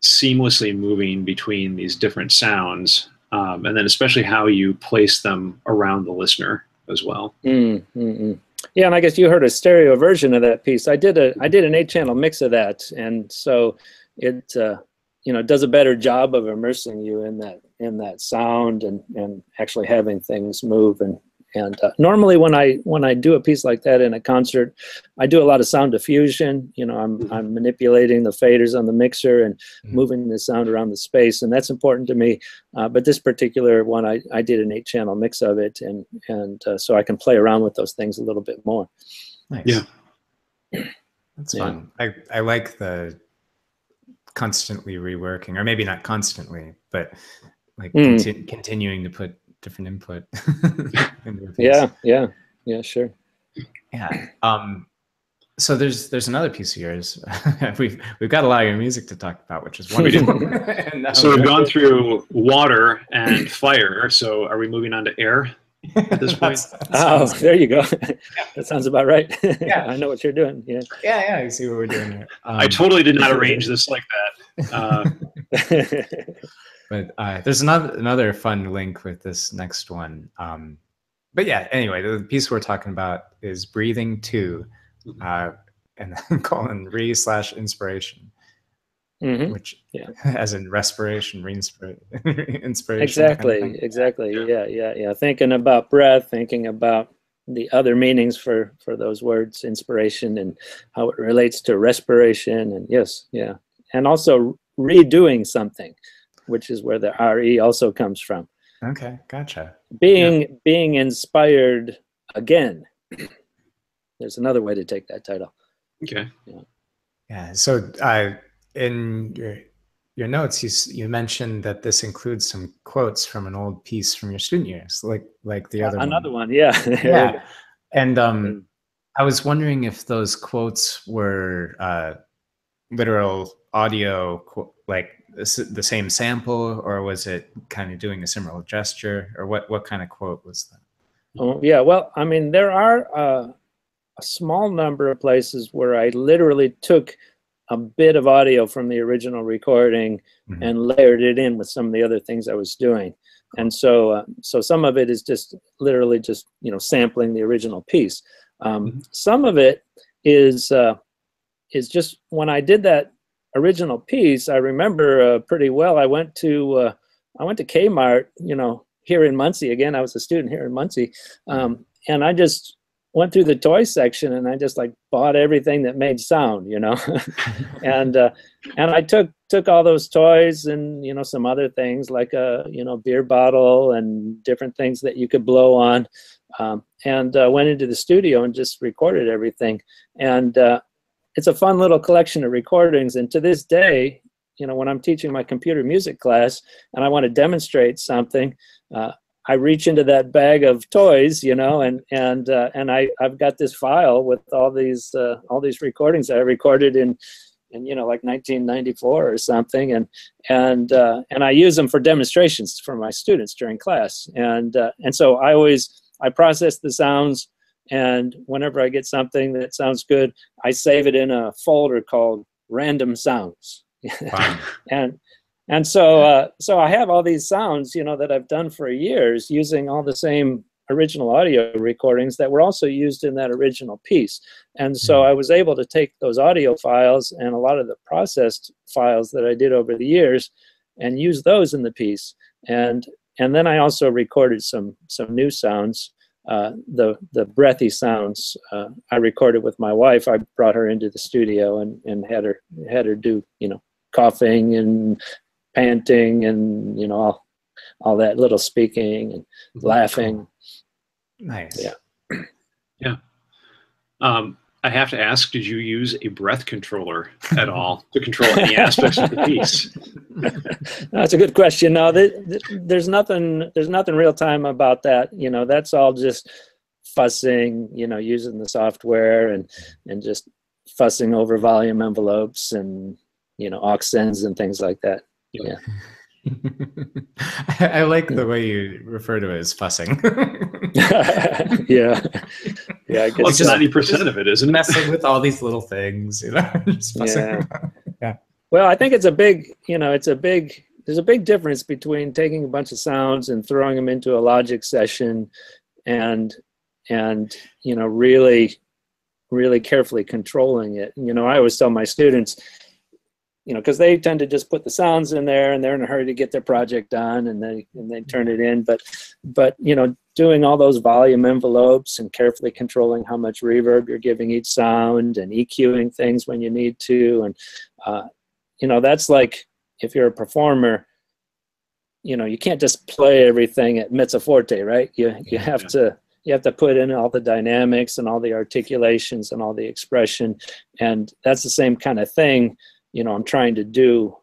seamlessly moving between these different sounds, and then especially how you place them around the listener as well. Yeah, and I guess you heard a stereo version of that piece. I did an 8-channel mix of that, and so it you know, does a better job of immersing you in that sound and actually having things move. And normally when I do a piece like that in a concert, I do a lot of sound diffusion. You know, I'm manipulating the faders on the mixer and moving the sound around the space, and that's important to me. But this particular one, I did an 8-channel mix of it, and so I can play around with those things a little bit more. Nice. Yeah, that's fun. I like the constantly reworking, or maybe not constantly, but like continuing to put different input into a piece. Yeah, sure. Yeah. So there's another piece of yours. we've got a lot of your music to talk about, which is wonderful. So we've gone through water and fire. So are we moving on to air at this point? There you go. That sounds about right. Yeah, I know what you're doing. Yeah. I see what we're doing here. I totally did not arrange this like that. But there's another fun link with this next one. But yeah, anyway, the piece we're talking about is Breathing 2, and colon re/inspiration, which as in respiration, inspiration. Exactly, kind of exactly. Yeah. Thinking about breath, thinking about the other meanings for those words, inspiration, and how it relates to respiration, and and also redoing something, which is where the RE also comes from. Okay, gotcha. Being inspired again. There's another way to take that title. Okay. Yeah. So in your notes, you mentioned that this includes some quotes from an old piece from your student years, like the other another one. Yeah. And I was wondering if those quotes were literal audio, like the same sample, or was it kind of doing a similar gesture, or what kind of quote was that? Oh, yeah. Well, I mean, there are a small number of places where I literally took a bit of audio from the original recording and layered it in with some of the other things I was doing. And so so some of it is just literally just, you know, sampling the original piece. Some of it is just when I did that original piece, I remember pretty well. I went to Kmart, you know, here in Muncie. Again, I was a student here in Muncie, and I just went through the toy section and I just like bought everything that made sound, you know, and I took all those toys and, you know, some other things like a, you know, beer bottle and different things that you could blow on, and went into the studio and just recorded everything. And it's a fun little collection of recordings. And to this day, you know, when I'm teaching my computer music class and I want to demonstrate something, I reach into that bag of toys, you know, and I've got this file with all these recordings that I recorded in you know, like 1994 or something, and I use them for demonstrations for my students during class, and so I process the sounds, and whenever I get something that sounds good, I save it in a folder called Random Sounds. Wow. And so I have all these sounds, you know, that I've done for years using all the same original audio recordings that were also used in that original piece. And so I was able to take those audio files and a lot of the processed files that I did over the years and use those in the piece. And then I also recorded some new sounds, the breathy sounds. I recorded with my wife. I brought her into the studio and had her do, you know, coughing and panting and, you know, all that little speaking and laughing. Nice. Yeah. Yeah. I have to ask, did you use a breath controller at all to control any aspects of the piece? That's a good question. No, there's nothing real time about that. You know, that's all just fussing, you know, using the software and just fussing over volume envelopes and, you know, aux sends and things like that. Yeah. I like the way you refer to it as fussing. Yeah. I guess well, it's 90% of it, isn't it? Messing with all these little things, you know. Just fussing. Yeah. Well, I think it's a big, you know, there's a big difference between taking a bunch of sounds and throwing them into a Logic session and you know, really carefully controlling it. You know, I always tell my students, you know, because they tend to just put the sounds in there and they're in a hurry to get their project done and they turn it in. But you know, doing all those volume envelopes and carefully controlling how much reverb you're giving each sound and EQing things when you need to, and you know, that's like if you're a performer, you know, you can't just play everything at mezzo forte, right? You have to put in all the dynamics and all the articulations and all the expression, and that's the same kind of thing, you know, I'm trying to do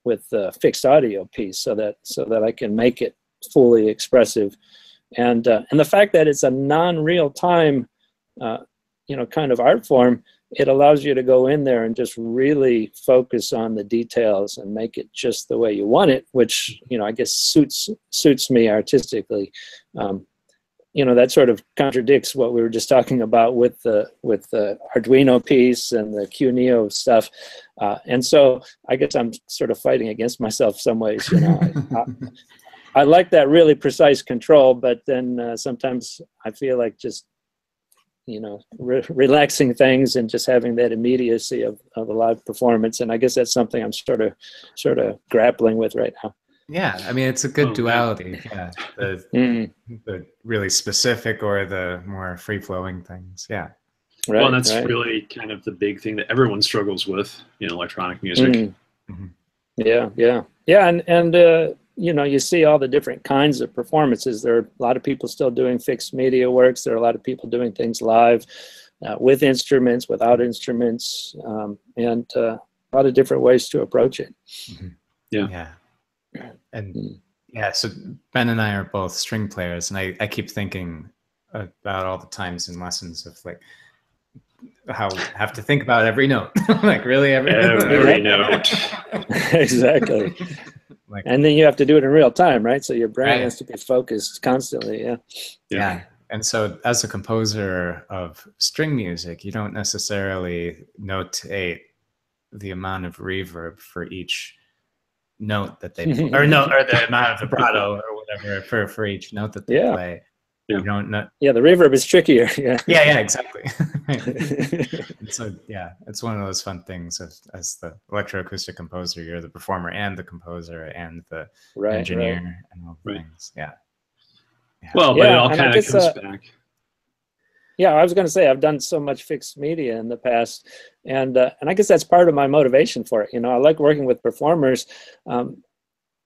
with the fixed audio piece so that I can make it fully expressive. And the fact that it's a non-real time, you know, kind of art form, it allows you to go in there and just really focus on the details and make it just the way you want it, which, you know, I guess suits me artistically. You know, that sort of contradicts what we were just talking about with the Arduino piece and the QNeo stuff. And so I guess I'm sort of fighting against myself some ways, you know. I like that really precise control, but then sometimes I feel like just, you know, relaxing things and just having that immediacy of a live performance. And I guess that's something I'm sort of grappling with right now. Yeah, I mean, it's a good duality. Yeah, the really specific or the more free-flowing things. Yeah. Right, well, and that's really kind of the big thing that everyone struggles with in electronic music. Yeah. And you know, you see all the different kinds of performances. There are a lot of people still doing fixed media works. There are a lot of people doing things live with instruments, without instruments, and a lot of different ways to approach it. Yeah. And yeah, so Ben and I are both string players, and I keep thinking about all the times in lessons of like how I have to think about every note, like really every note. Exactly. Like, and then you have to do it in real time, right? So your brain has to be focused constantly. Yeah. And so as a composer of string music, you don't necessarily notate the amount of reverb for each note that they play, or the amount of vibrato or whatever for each note that they play. Yeah. You don't know. Yeah, the reverb is trickier. Yeah. Yeah, exactly. And so it's one of those fun things as the electroacoustic composer. You're the performer and the composer and the engineer and all the things. Yeah. Well, but it all kind of comes back. Yeah, I was going to say I've done so much fixed media in the past, and I guess that's part of my motivation for it. I like working with performers.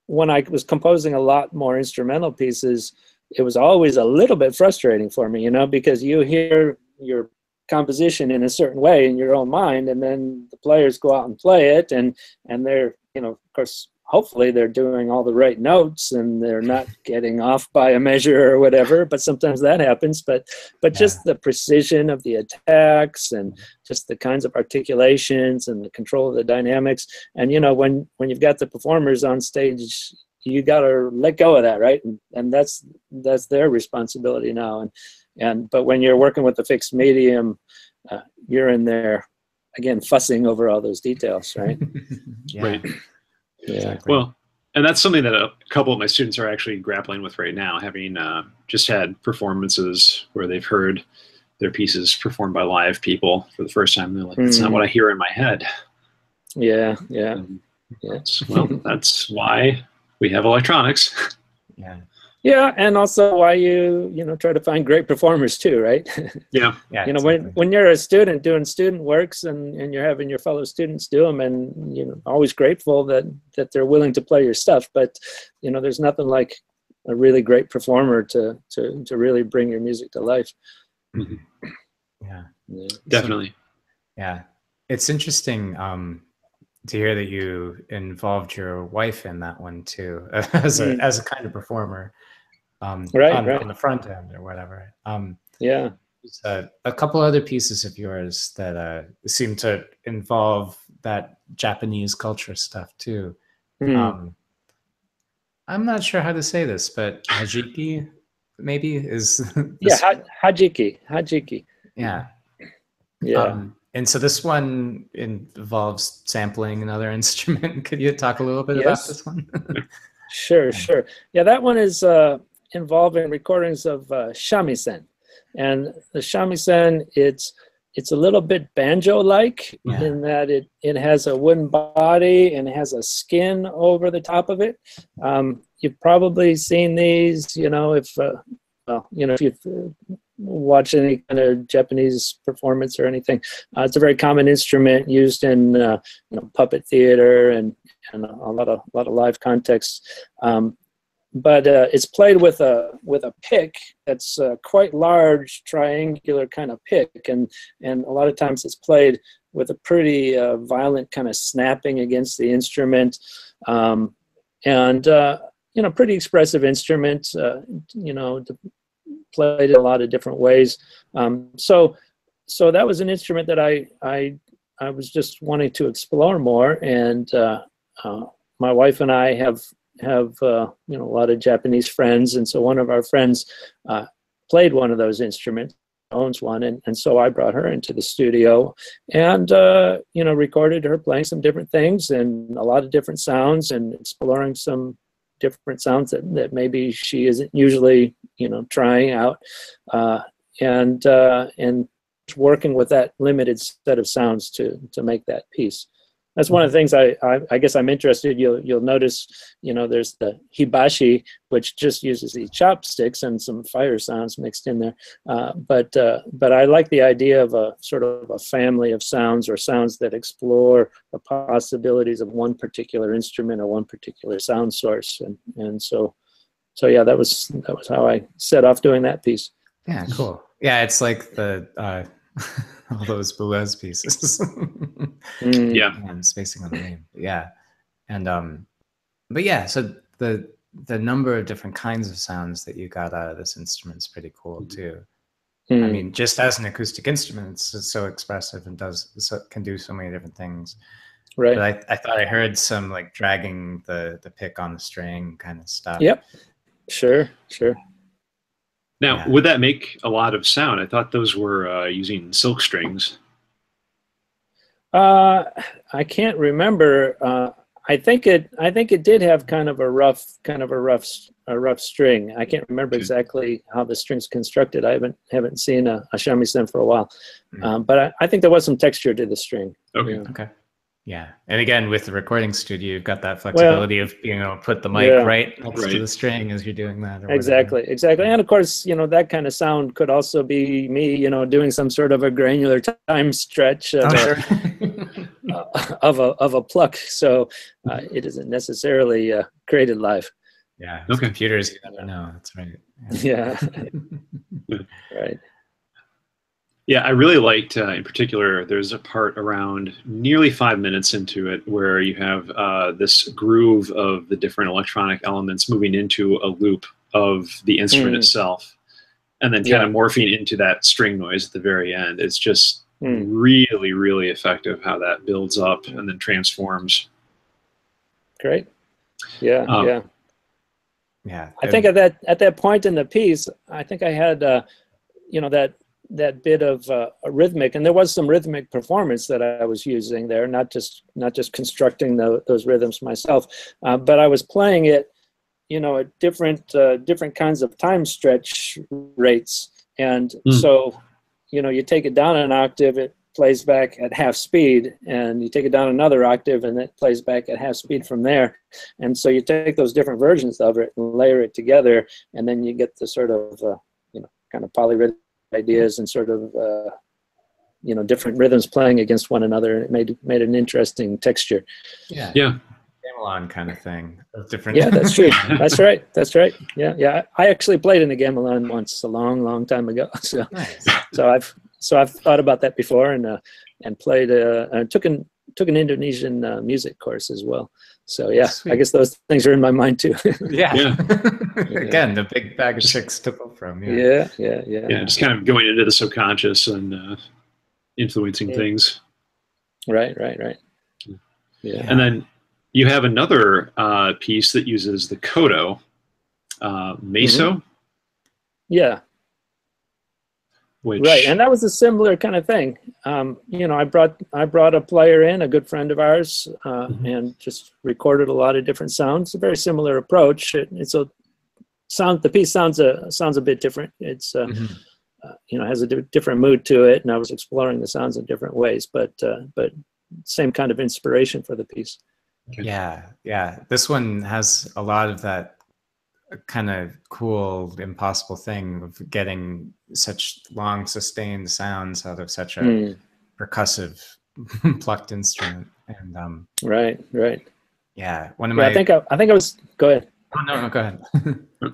When I was composing a lot more instrumental pieces, it was always a little bit frustrating for me, because you hear your composition in a certain way in your own mind, and then the players go out and play it, and they're, of course, hopefully they're doing all the right notes and they're not getting off by a measure or whatever, but sometimes that happens. But just the precision of the attacks and just the kinds of articulations and the control of the dynamics. And, when you've got the performers on stage, you got to let go of that, right? And that's their responsibility now. But when you're working with the fixed medium, you're in there, again, fussing over all those details, right? Right. Yeah. Exactly. Well, and that's something that a couple of my students are actually grappling with right now, having just had performances where they've heard their pieces performed by live people for the first time. They're like, that's not what I hear in my head. Yeah. That's why we have electronics. Yeah, and also why you try to find great performers too, right? Yeah. Exactly. when you're a student doing student works and you're having your fellow students do them, and always grateful that they're willing to play your stuff, but there's nothing like a really great performer to really bring your music to life. Mm-hmm. Yeah, definitely. It's interesting to hear that you involved your wife in that one too, as a kind of performer, on the front end or whatever. There's a couple other pieces of yours that seem to involve that Japanese culture stuff too. I'm not sure how to say this, but hajiki maybe is hajiki. Yeah. And so this one involves sampling another instrument. Could you talk a little bit about this one? Sure. Yeah, that one is involving recordings of shamisen. And the shamisen, it's a little bit banjo-like in that it has a wooden body and it has a skin over the top of it. You've probably seen these, if you've watched any kind of Japanese performance or anything. It's a very common instrument used in puppet theater and a lot of live contexts. But it's played with a pick that's quite large, triangular kind of pick, and a lot of times it's played with a pretty violent kind of snapping against the instrument, pretty expressive instrument. Played in a lot of different ways. So that was an instrument that I was just wanting to explore more, and my wife and I have a lot of Japanese friends, and so one of our friends played one of those instruments, owns one, and so I brought her into the studio and recorded her playing some different things and a lot of different sounds and exploring some different sounds that maybe she isn't usually trying out, and working with that limited set of sounds to make that piece. That's one of the things I guess I'm interested. You'll notice, there's the hibashi, which just uses the chopsticks and some fire sounds mixed in there. But I like the idea of a sort of a family of sounds, or sounds that explore the possibilities of one particular instrument or one particular sound source. And so yeah, that was how I set off doing that piece. Yeah, cool. Yeah, it's like the all those Boulez pieces. Yeah, I'm spacing on the name. Yeah, and but yeah, so the number of different kinds of sounds that you got out of this instrument is pretty cool too. I mean, just as an acoustic instrument, it's so expressive and can do so many different things. Right. But I thought I heard some like dragging the pick on the string kind of stuff. Yep. Sure. Now, would that make a lot of sound? I thought those were using silk strings. I can't remember. I think it did have kind of a rough string. I can't remember Okay. exactly how the string's constructed. I haven't seen a shamisen for a while, Mm. but I think there was some texture to the string. Okay. Yeah. Okay. Yeah. And again, with the recording studio, you've got that flexibility of being able to put the mic Yeah. right next to Right. the string as you're doing that. Or Exactly. And of course, that kind of sound could also be me, doing some sort of a granular time stretch of, whatever. Oh, sure. of a pluck. So it isn't necessarily created live. Yeah. With Okay. computers, you never know. That's right. Yeah. Right. Yeah, I really liked, in particular, there's a part around nearly 5 minutes into it where you have this groove of the different electronic elements moving into a loop of the instrument itself, and then kind of morphing into that string noise at the very end. It's just really, really effective how that builds up and then transforms. Great. Yeah. Yeah. Yeah. I think at that point in the piece, I think I had, that bit of a rhythmic, and there was some rhythmic performance that I was using there, not just constructing those rhythms myself, but I was playing it, at different kinds of time stretch rates, and so, you take it down an octave, it plays back at half speed, and you take it down another octave, and it plays back at half speed from there, and so you take those different versions of it and layer it together, and then you get the sort of kind of polyrhythmic ideas and sort of different rhythms playing against one another. It made an interesting texture. Yeah. Gamelan kind of thing. Different. Yeah, that's true. That's right. Yeah. I actually played in a gamelan once a long time ago. So Nice. so I've thought about that before and played. Took an Indonesian music course as well. So yeah, Sweet. I guess those things are in my mind too. Yeah. Yeah. Again, the big bag of tricks to pull from. Yeah. Yeah, just kind of going into the subconscious and influencing things. Right. Yeah. And then you have another piece that uses the koto, meso. Yeah. Which, Right, and that was a similar kind of thing. I brought a player in, a good friend of ours, and just recorded a lot of different sounds. A very similar approach. The piece sounds a bit different. It's has a different mood to it, and I was exploring the sounds in different ways, but same kind of inspiration for the piece. Yeah. This one has a lot of that kind of cool, impossible thing of getting such long, sustained sounds out of such a percussive, plucked instrument. And right. yeah, one of my. I think I was. Go ahead. Oh, no, go ahead.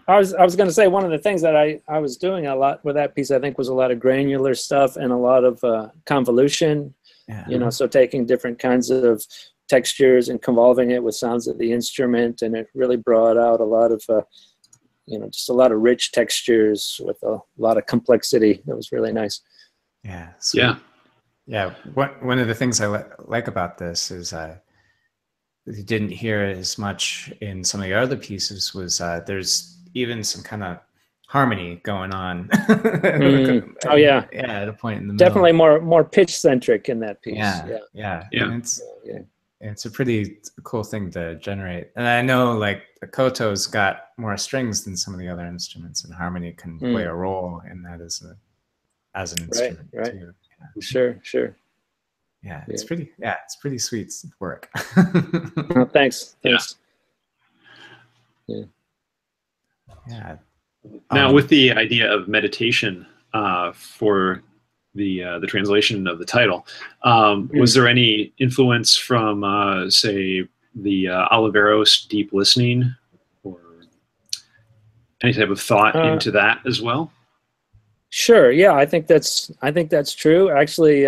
I was going to say one of the things that I was doing a lot with that piece, I think, was a lot of granular stuff and a lot of convolution. Yeah. So taking different kinds of textures and convolving it with sounds of the instrument, and it really brought out a lot of just a lot of rich textures with a lot of complexity. That was really nice. Yeah. Sweet. Yeah. One of the things I like about this is you didn't hear as much in some of the other pieces was there's even some kind of harmony going on. Oh yeah. Yeah, at a point in the Definitely middle. more pitch centric in that piece. Yeah. And Yeah. it's a pretty cool thing to generate. And I know like the koto's got more strings than some of the other instruments, and harmony can play a role in that as an instrument too. Yeah. Sure. Yeah, it's pretty sweet work. Oh, thanks. Yeah. Yeah. Now, with the idea of meditation for the translation of the title, was there any influence from, say, the Oliveros deep listening, or any type of thought into that as well? Sure. Yeah, I think that's true. Actually,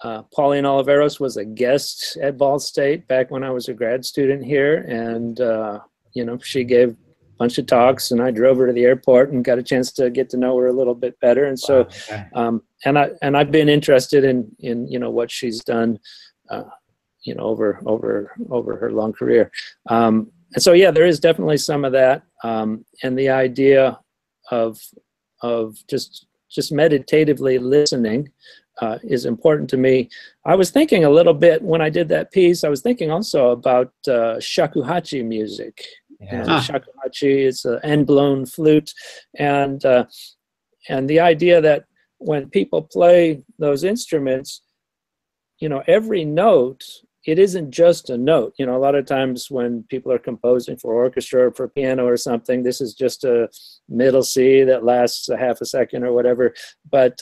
Pauline Oliveros was a guest at Ball State back when I was a grad student here, and she gave a bunch of talks, and I drove her to the airport and got a chance to get to know her a little bit better. And so, and I've been interested in what she's done, over her long career. And so, yeah, there is definitely some of that, and the idea of just meditatively listening is important to me. I was thinking a little bit when I did that piece, I was thinking also about shakuhachi music. Yeah. You know, shakuhachi is an end-blown flute, and the idea that when people play those instruments, you know, every note, it isn't just a note. You know, a lot of times when people are composing for orchestra or for piano or something, this is just a middle C that lasts a half a second or whatever. But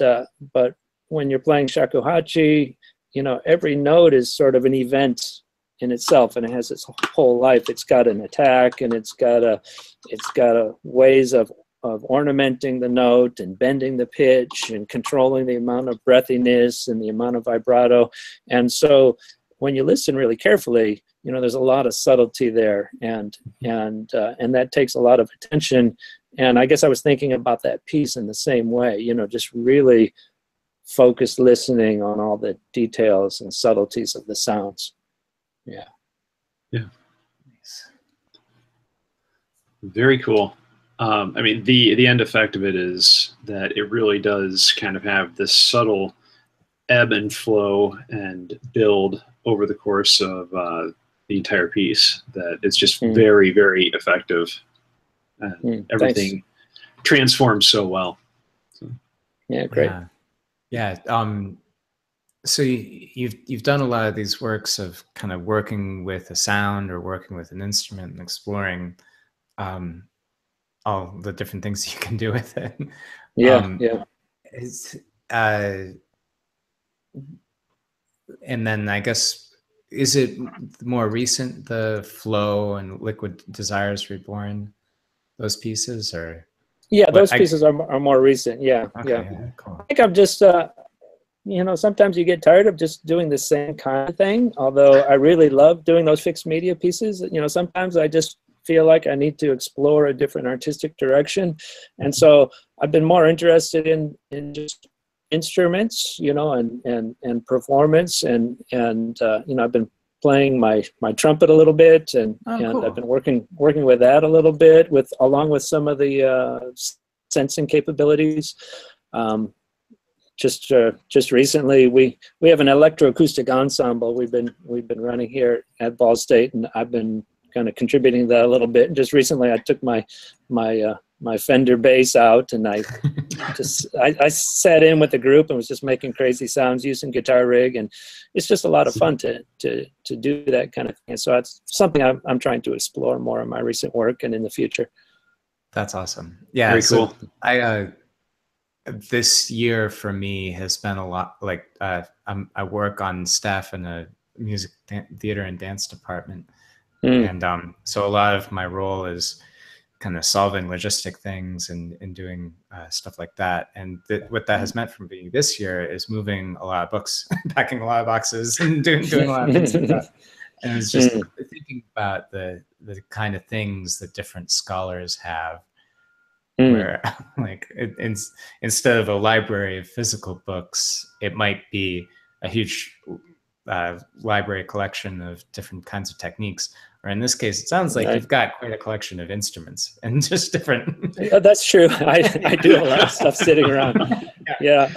when you're playing shakuhachi, you know, every note is sort of an event in itself, and it has its whole life. It's got an attack, and it's got a ways of ornamenting the note and bending the pitch and controlling the amount of breathiness and the amount of vibrato. And so when you listen really carefully, you know, there's a lot of subtlety there, and that takes a lot of attention. And I guess I was thinking about that piece in the same way, you know, just really focused listening on all the details and subtleties of the sounds. Yeah. Yeah. Very cool. I mean, the end effect of it is that it really does kind of have this subtle ebb and flow and build over the course of the entire piece, that it's just very, very effective. And everything transforms so well. So. Yeah, great. Yeah. So you've done a lot of these works of kind of working with a sound or working with an instrument and exploring all the different things you can do with it. Yeah. And then I guess, is it more recent, the Flow and Liquid Desires Reborn, those pieces, or? Yeah, those pieces are more recent. Yeah, okay, yeah. Cool. I think I'm just, you know, sometimes you get tired of just doing the same kind of thing. Although I really love doing those fixed media pieces. You know, sometimes I just feel like I need to explore a different artistic direction, and so I've been more interested in just instruments, you know, and performance, and you know, I've been playing my trumpet a little bit, and cool. I've been working with that a little bit, along with some of the sensing capabilities. Just recently, we have an electroacoustic ensemble we've been running here at Ball State, and I've been kind of contributing to that a little bit. And just recently, I took my Fender bass out, and I sat in with the group and was just making crazy sounds using Guitar Rig, and it's just a lot of fun to do that kind of thing. So it's something I'm trying to explore more in my recent work and in the future. That's awesome. Yeah, very cool. This year for me has been a lot like I work on staff in a music theater and dance department, and so a lot of my role is kind of solving logistic things and doing stuff like that. And what that has meant for me this year is moving a lot of books, packing a lot of boxes, and doing a lot of things like that. And it was just thinking about the kind of things that different scholars have, where like instead of a library of physical books, it might be a huge library collection of different kinds of techniques. Or in this case, it sounds like you've got quite a collection of instruments and just different. That's true. I do have a lot of stuff sitting around. Yeah.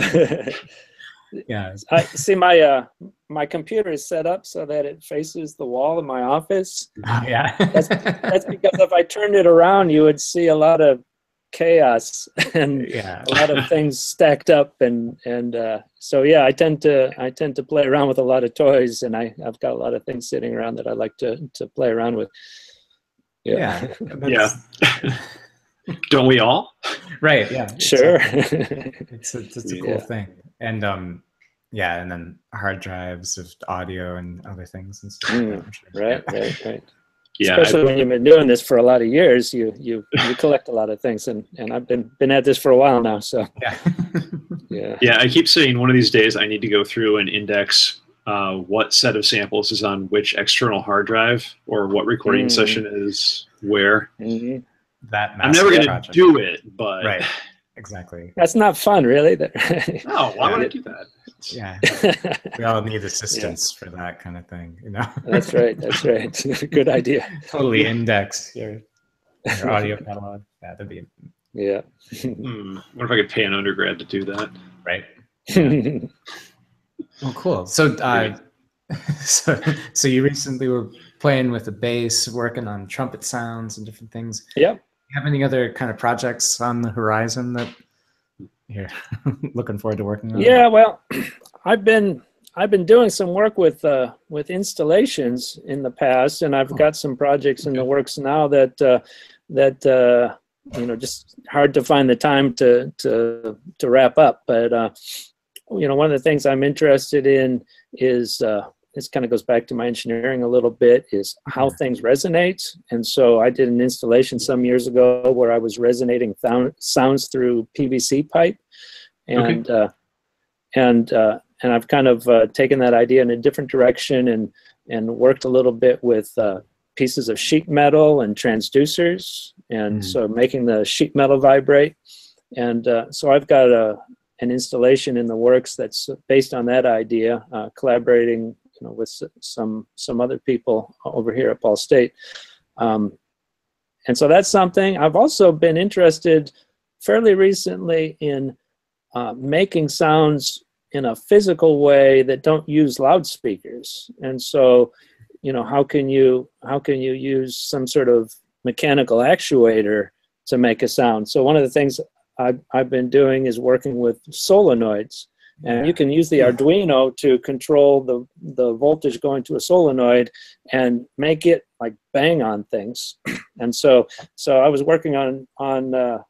Yeah. I see my computer is set up so that it faces the wall in my office. Oh, yeah. That's because if I turned it around, you would see a lot of chaos and a lot of things stacked up, and so yeah, I tend to play around with a lot of toys, and I've got a lot of things sitting around that I like to play around with. Yeah. Don't we all? Right. Yeah. Sure. It's a cool thing, and and then hard drives of audio and other things and stuff. Right. Yeah, especially when you've been doing this for a lot of years, you collect a lot of things, and I've been at this for a while now. So yeah. I keep saying one of these days I need to go through and index what set of samples is on which external hard drive, or what recording session is where. That I'm never going to do it, but right, exactly. That's not fun, really. No, why would I do that? Yeah, we all need assistance for that kind of thing, you know. That's right. Good idea. Totally index your audio catalog. Yeah, that'd be. Yeah. What if I could pay an undergrad to do that? Right. Oh, cool. So, so you recently were playing with the bass, working on trumpet sounds and different things. Yeah. Have any other kind of projects on the horizon that you're looking forward to working on? Yeah, well, I've been doing some work with installations in the past, and I've got some projects in the works now that just hard to find the time to wrap up. But one of the things I'm interested in is this kind of goes back to my engineering a little bit, is how things resonate. And so I did an installation some years ago where I was resonating sounds through PVC pipe, and I've kind of taken that idea in a different direction and worked a little bit with pieces of sheet metal and transducers, and so making the sheet metal vibrate. And so I've got an installation in the works that's based on that idea, collaborating with some other people over here at Ball State. And so that's something. I've also been interested fairly recently in making sounds in a physical way that don't use loudspeakers. And so, how can you use some sort of mechanical actuator to make a sound? So one of the things I've been doing is working with solenoids, and you can use the Arduino to control the voltage going to a solenoid and make it like bang on things. And so I was working on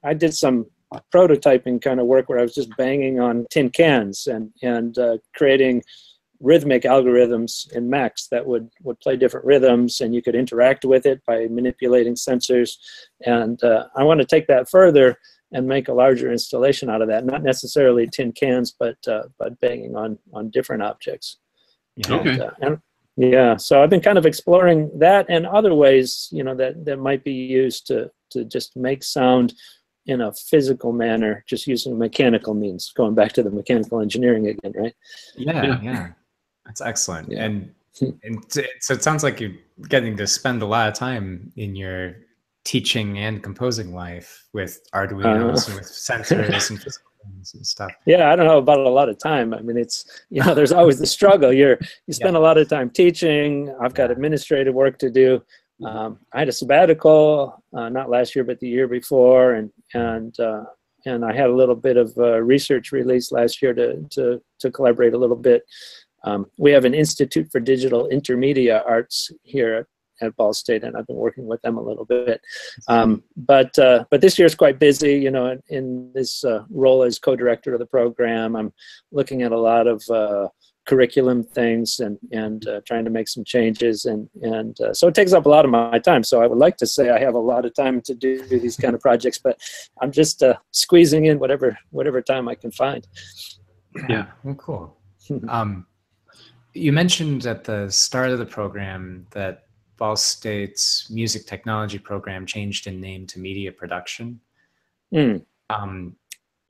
I did some prototyping kind of work where I was just banging on tin cans and creating rhythmic algorithms in Max that would play different rhythms, and you could interact with it by manipulating sensors. And I want to take that further and make a larger installation out of that. Not necessarily tin cans, but banging on different objects. Okay. So I've been kind of exploring that and other ways, that might be used to just make sound in a physical manner, just using mechanical means. Going back to the mechanical engineering again, right? Yeah. That's excellent. Yeah. And so it sounds like you're getting to spend a lot of time in your teaching and composing life with Arduinos and with sensors and physical things and stuff. Yeah, I don't know about a lot of time. I mean, it's, there's always the struggle. You spend a lot of time teaching. I've got administrative work to do. I had a sabbatical, not last year, but the year before, and I had a little bit of research release last year to collaborate a little bit. We have an Institute for Digital Intermedia Arts here at Ball State, and I've been working with them a little bit. But this year is quite busy, in this role as co-director of the program. I'm looking at a lot of curriculum things and trying to make some changes, and so it takes up a lot of my time. So I would like to say I have a lot of time to do these kind of projects, but I'm just squeezing in whatever time I can find. Yeah. Well, cool. You mentioned at the start of the program that Ball State's music technology program changed in name to media production.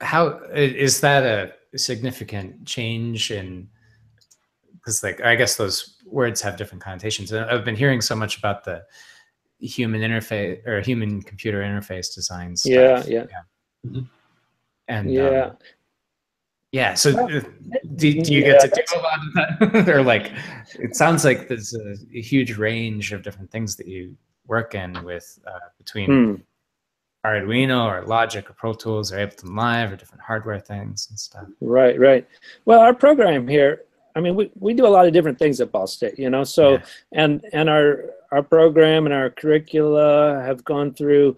How is that a significant change in? Because, I guess those words have different connotations. I've been hearing so much about the human interface or human computer interface design stuff. Yeah. And so do you get to do a lot of that? Or it sounds like there's a huge range of different things that you work in with between Arduino or Logic or Pro Tools or Ableton Live or different hardware things and stuff. Right. Well, our program here, I mean, we do a lot of different things at Ball State, so, and our program and our curricula have gone through,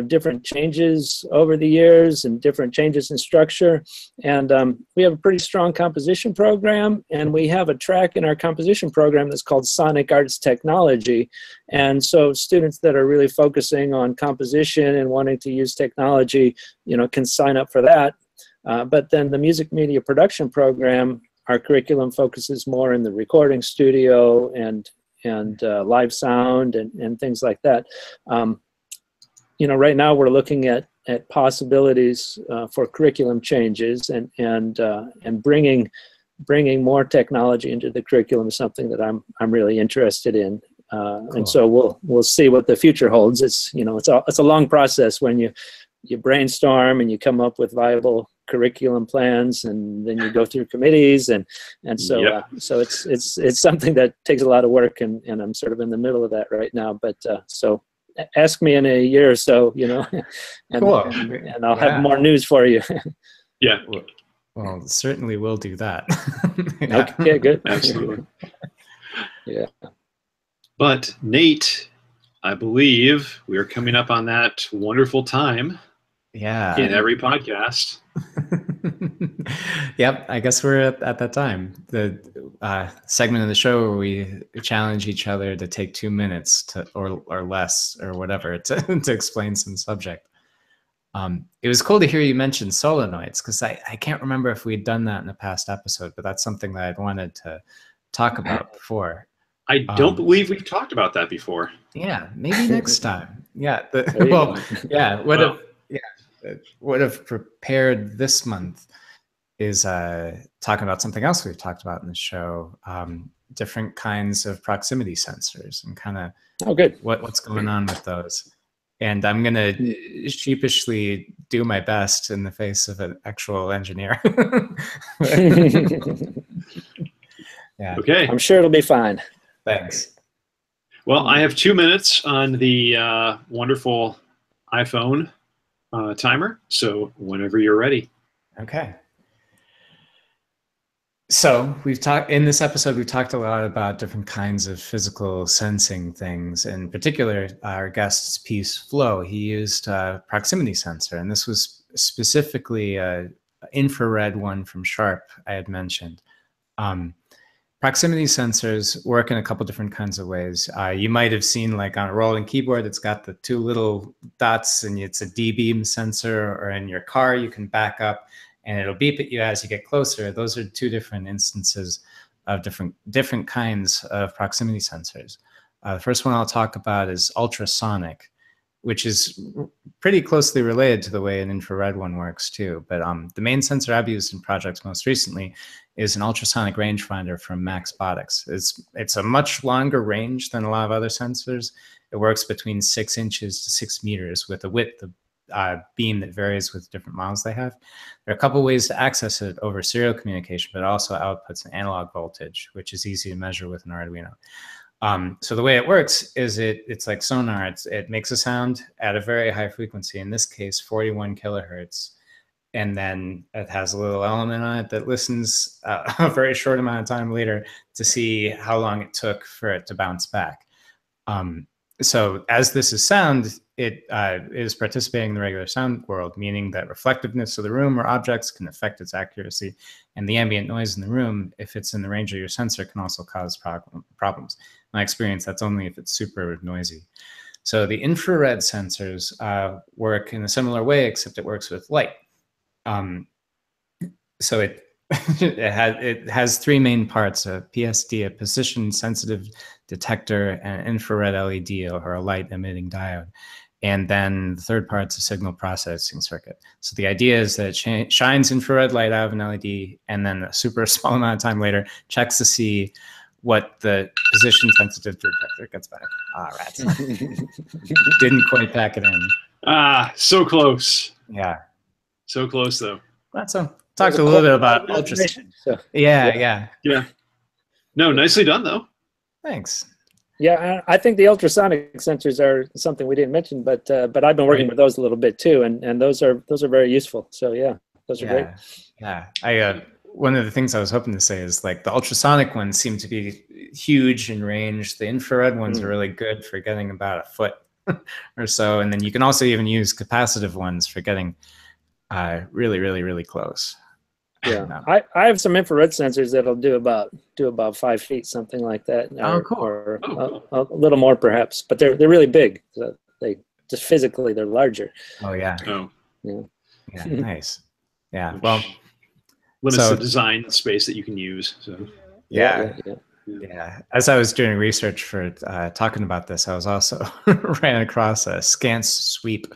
different changes over the years and different changes in structure. And we have a pretty strong composition program, and we have a track in our composition program that's called Sonic Arts Technology. And so students that are really focusing on composition and wanting to use technology, can sign up for that. But then the music media production program, our curriculum focuses more in the recording studio and live sound and things like that. Right now we're looking at possibilities for curriculum changes and bringing more technology into the curriculum is something that I'm really interested in. Cool. And so we'll see what the future holds. It's it's a long process when you brainstorm and you come up with viable curriculum plans, and then you go through committees, and so Yep. so it's something that takes a lot of work, and I'm sort of in the middle of that right now. But so ask me in a year or so, and Cool. and I'll have more news for you. Yeah. Well, certainly we'll do that. Okay, good. Absolutely. Yeah. But Nate, I believe we are coming up on that wonderful time Yeah. in every podcast. Yep, I guess we're at that time. The segment of the show where we challenge each other to take 2 minutes or less or whatever to explain some subject. It was cool to hear you mention solenoids, because I can't remember if we'd done that in a past episode, but that's something that I'd wanted to talk about before. I don't believe we've talked about that before. Yeah, maybe next time. Yeah. What I've prepared this month is talking about something else we've talked about in the show, different kinds of proximity sensors and kind of good. What's going on with those. And I'm going to sheepishly do my best in the face of an actual engineer. Yeah. Okay. I'm sure it'll be fine. Thanks. Well, I have 2 minutes on the wonderful iPhone timer. So whenever you're ready. Okay. So in this episode, we've talked a lot about different kinds of physical sensing things. In particular, our guest's piece, Flo, he used a proximity sensor, and this was specifically an infrared one from Sharp I had mentioned. Proximity sensors work in a couple different kinds of ways. You might have seen, like on a rolling keyboard, it's got the 2 little dots, and it's a D-beam sensor, or in your car, you can back up and it'll beep at you as you get closer. Those are 2 different instances of different kinds of proximity sensors. The first one I'll talk about is ultrasonic, which is pretty closely related to the way an infrared one works too. But the main sensor I've used in projects most recently is an ultrasonic rangefinder from Maxbotics. It's a much longer range than a lot of other sensors. It works between 6 inches to 6 meters with a width of beam that varies with different models they have. There are a couple ways to access it over serial communication, but it also outputs an analog voltage, which is easy to measure with an Arduino. So the way it works is it's like sonar. It makes a sound at a very high frequency, in this case, 41 kilohertz. And then it has a little element on it that listens a very short amount of time later to see how long it took for it to bounce back. So as this is sound, it is participating in the regular sound world, meaning that reflectiveness of the room or objects can affect its accuracy, and the ambient noise in the room, if it's in the range of your sensor, can also cause problems. In my experience, that's only if it's super noisy. So the infrared sensors work in a similar way, except it works with light. So it has 3 main parts: a PSD, a position-sensitive detector, and an infrared LED, or a light-emitting diode. And then the third part's a signal processing circuit. So the idea is that it shines infrared light out of an LED, and then a super small amount of time later checks to see what the position-sensitive detector gets back. Ah, rats. Didn't quite pack it in. Ah, so close. Yeah. So close, though. That's talked a little bit about ultrasonic. So, Yeah. No, nicely done, though. Thanks. Yeah, I think the ultrasonic sensors are something we didn't mention, but I've been working with those a little bit too, and those are very useful. So yeah, those are great. Yeah, one of the things I was hoping to say is, like, the ultrasonic ones seem to be huge in range. The infrared ones are really good for getting about a foot or so, and then you can also even use capacitive ones for getting really, really, really close. Yeah, I have some infrared sensors that'll do about 5 feet, something like that. Cool. Or a little more perhaps, but they're really big. So they just physically they're larger. Oh yeah. Oh. Yeah. Nice. Yeah. Well, limits the design space that you can use. So. Yeah. As I was doing research for talking about this, I was also ran across a Scans Sweep.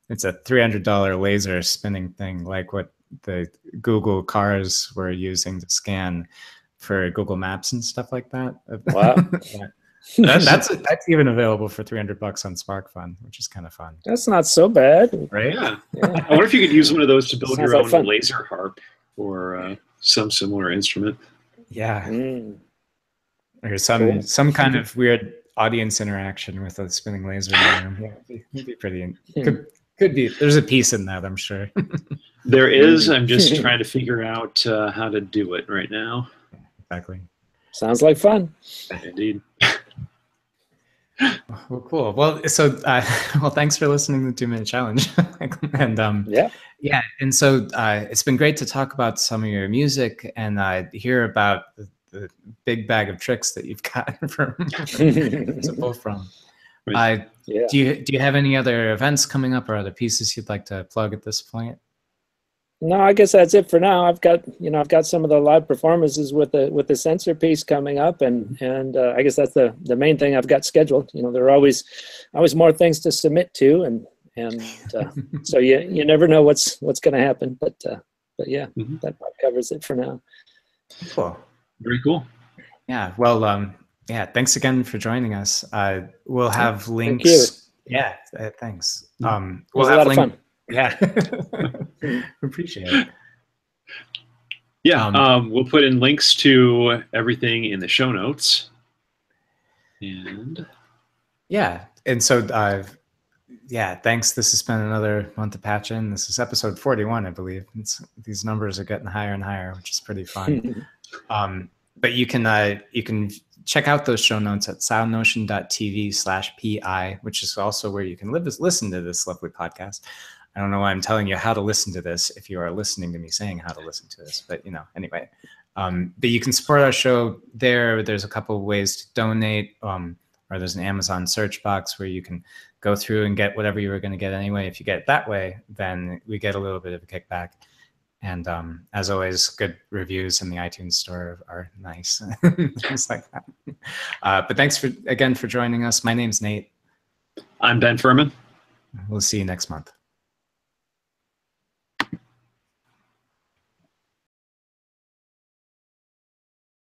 It's a $300 laser spinning thing, like what the Google cars were using to scan for Google Maps and stuff like that. Wow. That's even available for $300 on SparkFun, which is kind of fun. That's not so bad. Right? Yeah. I wonder if you could use one of those to build Sounds your like own fun. laser harp or some similar instrument. Yeah. Mm. Or Cool. some kind of weird audience interaction with a spinning laser in the room. Yeah, it'd be pretty. Could be. There's a piece in that, I'm sure. There is. I'm just trying to figure out how to do it right now. Exactly. Sounds like fun. Indeed. Well, cool. Well, so well, thanks for listening to the 2 Minute Challenge. And Yeah. and so it's been great to talk about some of your music and hear about the big bag of tricks that you've got to pull from. Right. Yeah. Do you have any other events coming up or other pieces you'd like to plug at this point? No, I guess that's it for now. I've got some of the live performances with the sensor piece coming up, and I guess that's the main thing I've got scheduled. There are always more things to submit to, and so you never know what's going to happen. But yeah, that about covers it for now. Cool. Very cool. Yeah. Well, yeah. Thanks again for joining us. We'll have links. Thank you. Yeah. Thanks. It We'll was a have lot of fun. Yeah. Appreciate it. Yeah. We'll put in links to everything in the show notes. And yeah. And so, yeah, thanks. This has been another month of Patchin'. This is episode 41, I believe. These numbers are getting higher and higher, which is pretty fun. But you can check out those show notes at soundnotion.tv/PI, which is also where you can listen to this lovely podcast. I don't know why I'm telling you how to listen to this if you are listening to me saying how to listen to this, but anyway. But you can support our show there. There's a couple of ways to donate, or there's an Amazon search box where you can go through and get whatever you were going to get anyway. If you get it that way, then we get a little bit of a kickback. And as always, good reviews in the iTunes store are nice. Things like that. But thanks again for joining us. My name's Nate. I'm Ben Furman. We'll see you next month.